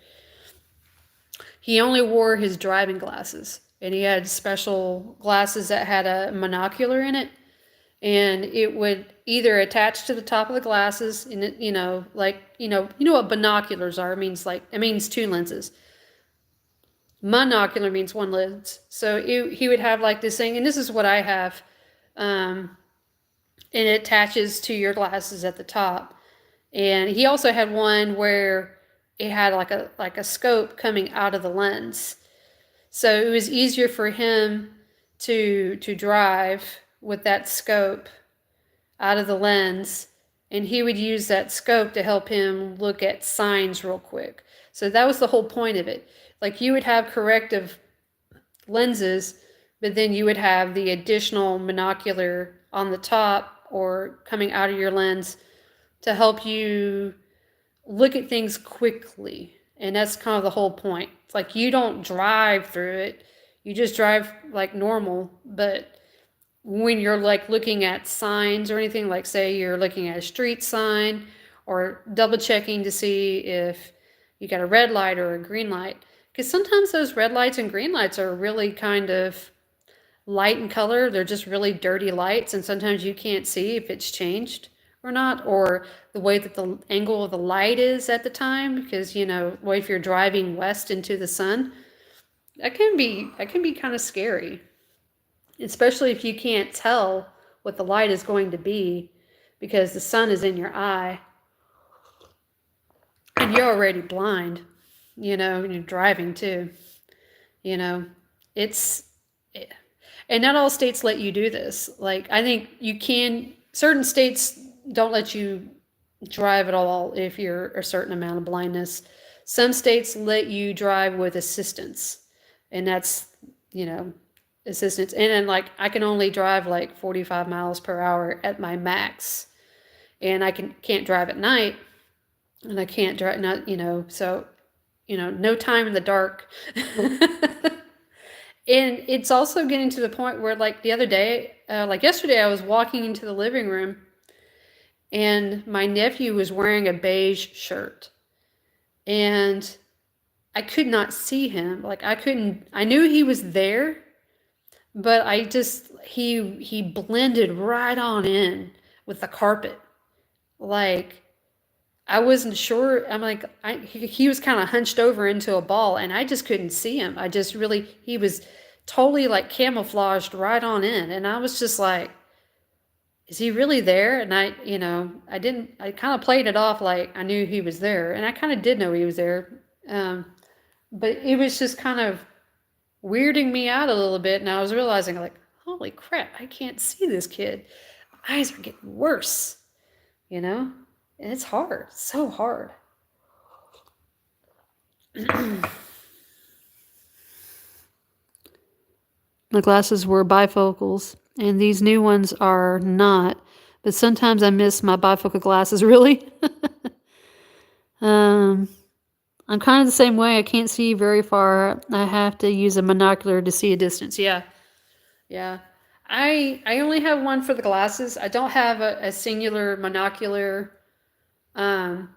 Speaker 1: He only wore his driving glasses, and he had special glasses that had a monocular in it, and it would either attach to the top of the glasses, and it, what binoculars are. It means 2 lenses. Monocular means 1 lens. So he would have like this thing, and this is what I have, and it attaches to your glasses at the top. And he also had one where it had like a scope coming out of the lens. So it was easier for him to drive with that scope out of the lens, and he would use that scope to help him look at signs real quick. So that was the whole point of it. Like you would have corrective lenses, but then you would have the additional monocular on the top or coming out of your lens to help you look at things quickly. And that's kind of the whole point. It's like you don't drive through it. You just drive like normal. But when you're like looking at signs or anything, like say you're looking at a street sign or double checking to see if you got a red light or a green light. Because sometimes those red lights and green lights are really kind of light in color. They're just really dirty lights. And sometimes you can't see if it's changed or not, or the way that the angle of the light is at the time, because if you're driving west into the sun, that can be kind of scary, especially if you can't tell what the light is going to be because the sun is in your eye and you're already blind, and you're driving too. It's and not all states let you do this. Like I think certain states don't let you drive at all if you're a certain amount of blindness. Some states let you drive with assistance, and that's, you know, assistance. And then like I can only drive like 45 miles per hour at my max, and I can't drive at night, and I can't drive not, you know, so, you know, no time in the dark. And it's also getting to the point where, like the other day, like yesterday, I was walking into the living room and my nephew was wearing a beige shirt. And I could not see him. Like I knew he was there, but he blended right on in with the carpet. Like, I wasn't sure. I'm like, he was kind of hunched over into a ball, and I just couldn't see him. He was totally like camouflaged right on in. And I was just like, is he really there? And I kind of played it off like I knew he was there. And I kind of did know he was there. But it was just kind of weirding me out a little bit. And I was realizing, like, holy crap, I can't see this kid. My eyes are getting worse, you know? And it's hard, so hard. My glasses were bifocals, and these new ones are not. But sometimes I miss my bifocal glasses, really. I'm kind of the same way. I can't see very far. I have to use a monocular to see a distance. Yeah. Yeah. I only have one for the glasses. I don't have a singular monocular on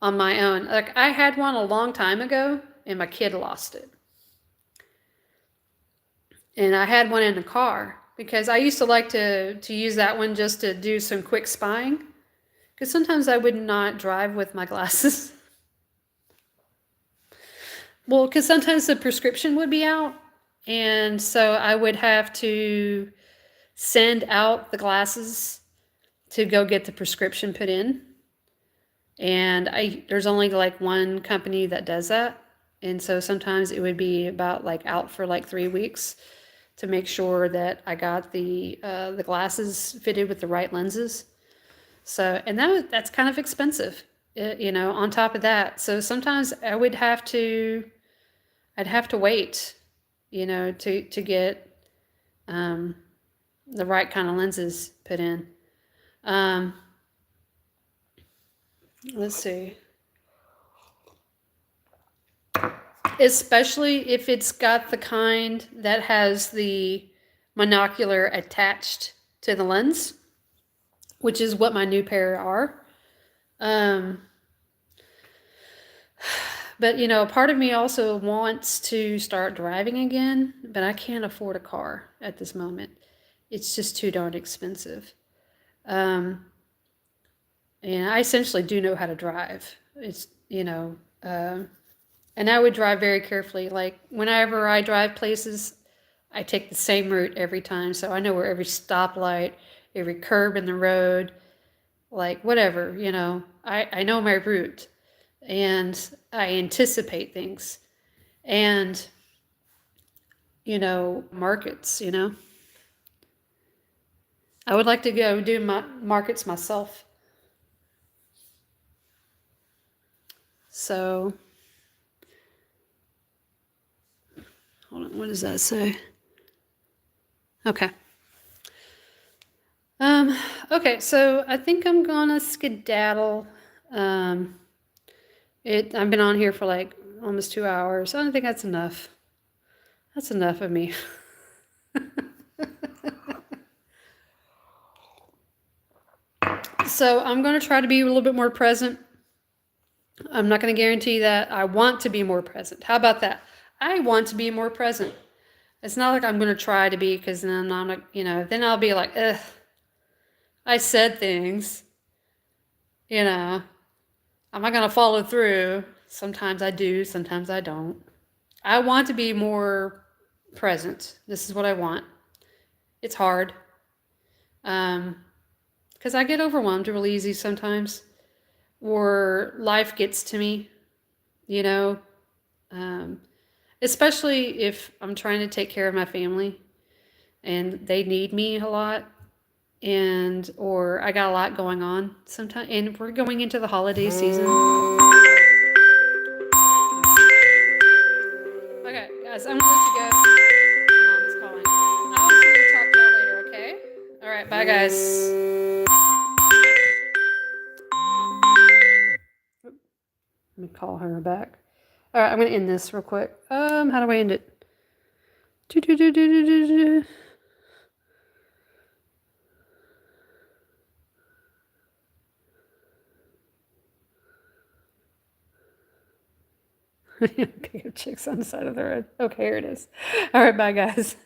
Speaker 1: my own. Like, I had one a long time ago, and my kid lost it. And I had one in the car because I used to like to use that one just to do some quick spying. Because sometimes I would not drive with my glasses. Well, because sometimes the prescription would be out. And so I would have to send out the glasses to go get the prescription put in. And there's only like one company that does that. And so sometimes it would be about like out for like 3 weeks to make sure that I got the glasses fitted with the right lenses. So, and that's kind of expensive, on top of that. So sometimes I'd have to wait, to get the right kind of lenses put in. Let's see. Especially if it's got the kind that has the monocular attached to the lens, which is what my new pair are. But, part of me also wants to start driving again, but I can't afford a car at this moment. It's just too darn expensive. And I essentially do know how to drive. It's, and I would drive very carefully. Like, whenever I drive places, I take the same route every time. So I know where every stoplight, every curb in the road, like whatever, I know my route. And I anticipate things. And, markets, I would like to go do my markets myself. So, hold on, what does that say? Okay. Okay, so I think I'm gonna skedaddle. I've been on here for like almost 2 hours. I don't think that's enough. That's enough of me. So I'm going to try to be a little bit more present. I'm not going to guarantee that. I want to be more present. How about that? I want to be more present. It's not like I'm going to try to be, because then I'm not, then I'll be like, ugh, I said things, am I going to follow through? Sometimes I do, sometimes I don't. I want to be more present. This is what I want. It's hard. Because I get overwhelmed really easy sometimes, or life gets to me, especially if I'm trying to take care of my family and they need me a lot, or I got a lot going on sometimes, and we're going into the holiday season. guys. I'm gonna let you go. Mom is calling. I will see you. Talk to y'all later. Okay. All right. Bye, guys. Let me call her back. All right. I'm gonna end this real quick. How do I end it? Do do do do do do do. Okay, chicks on the side of the road. Okay, here it is. All right, bye, guys.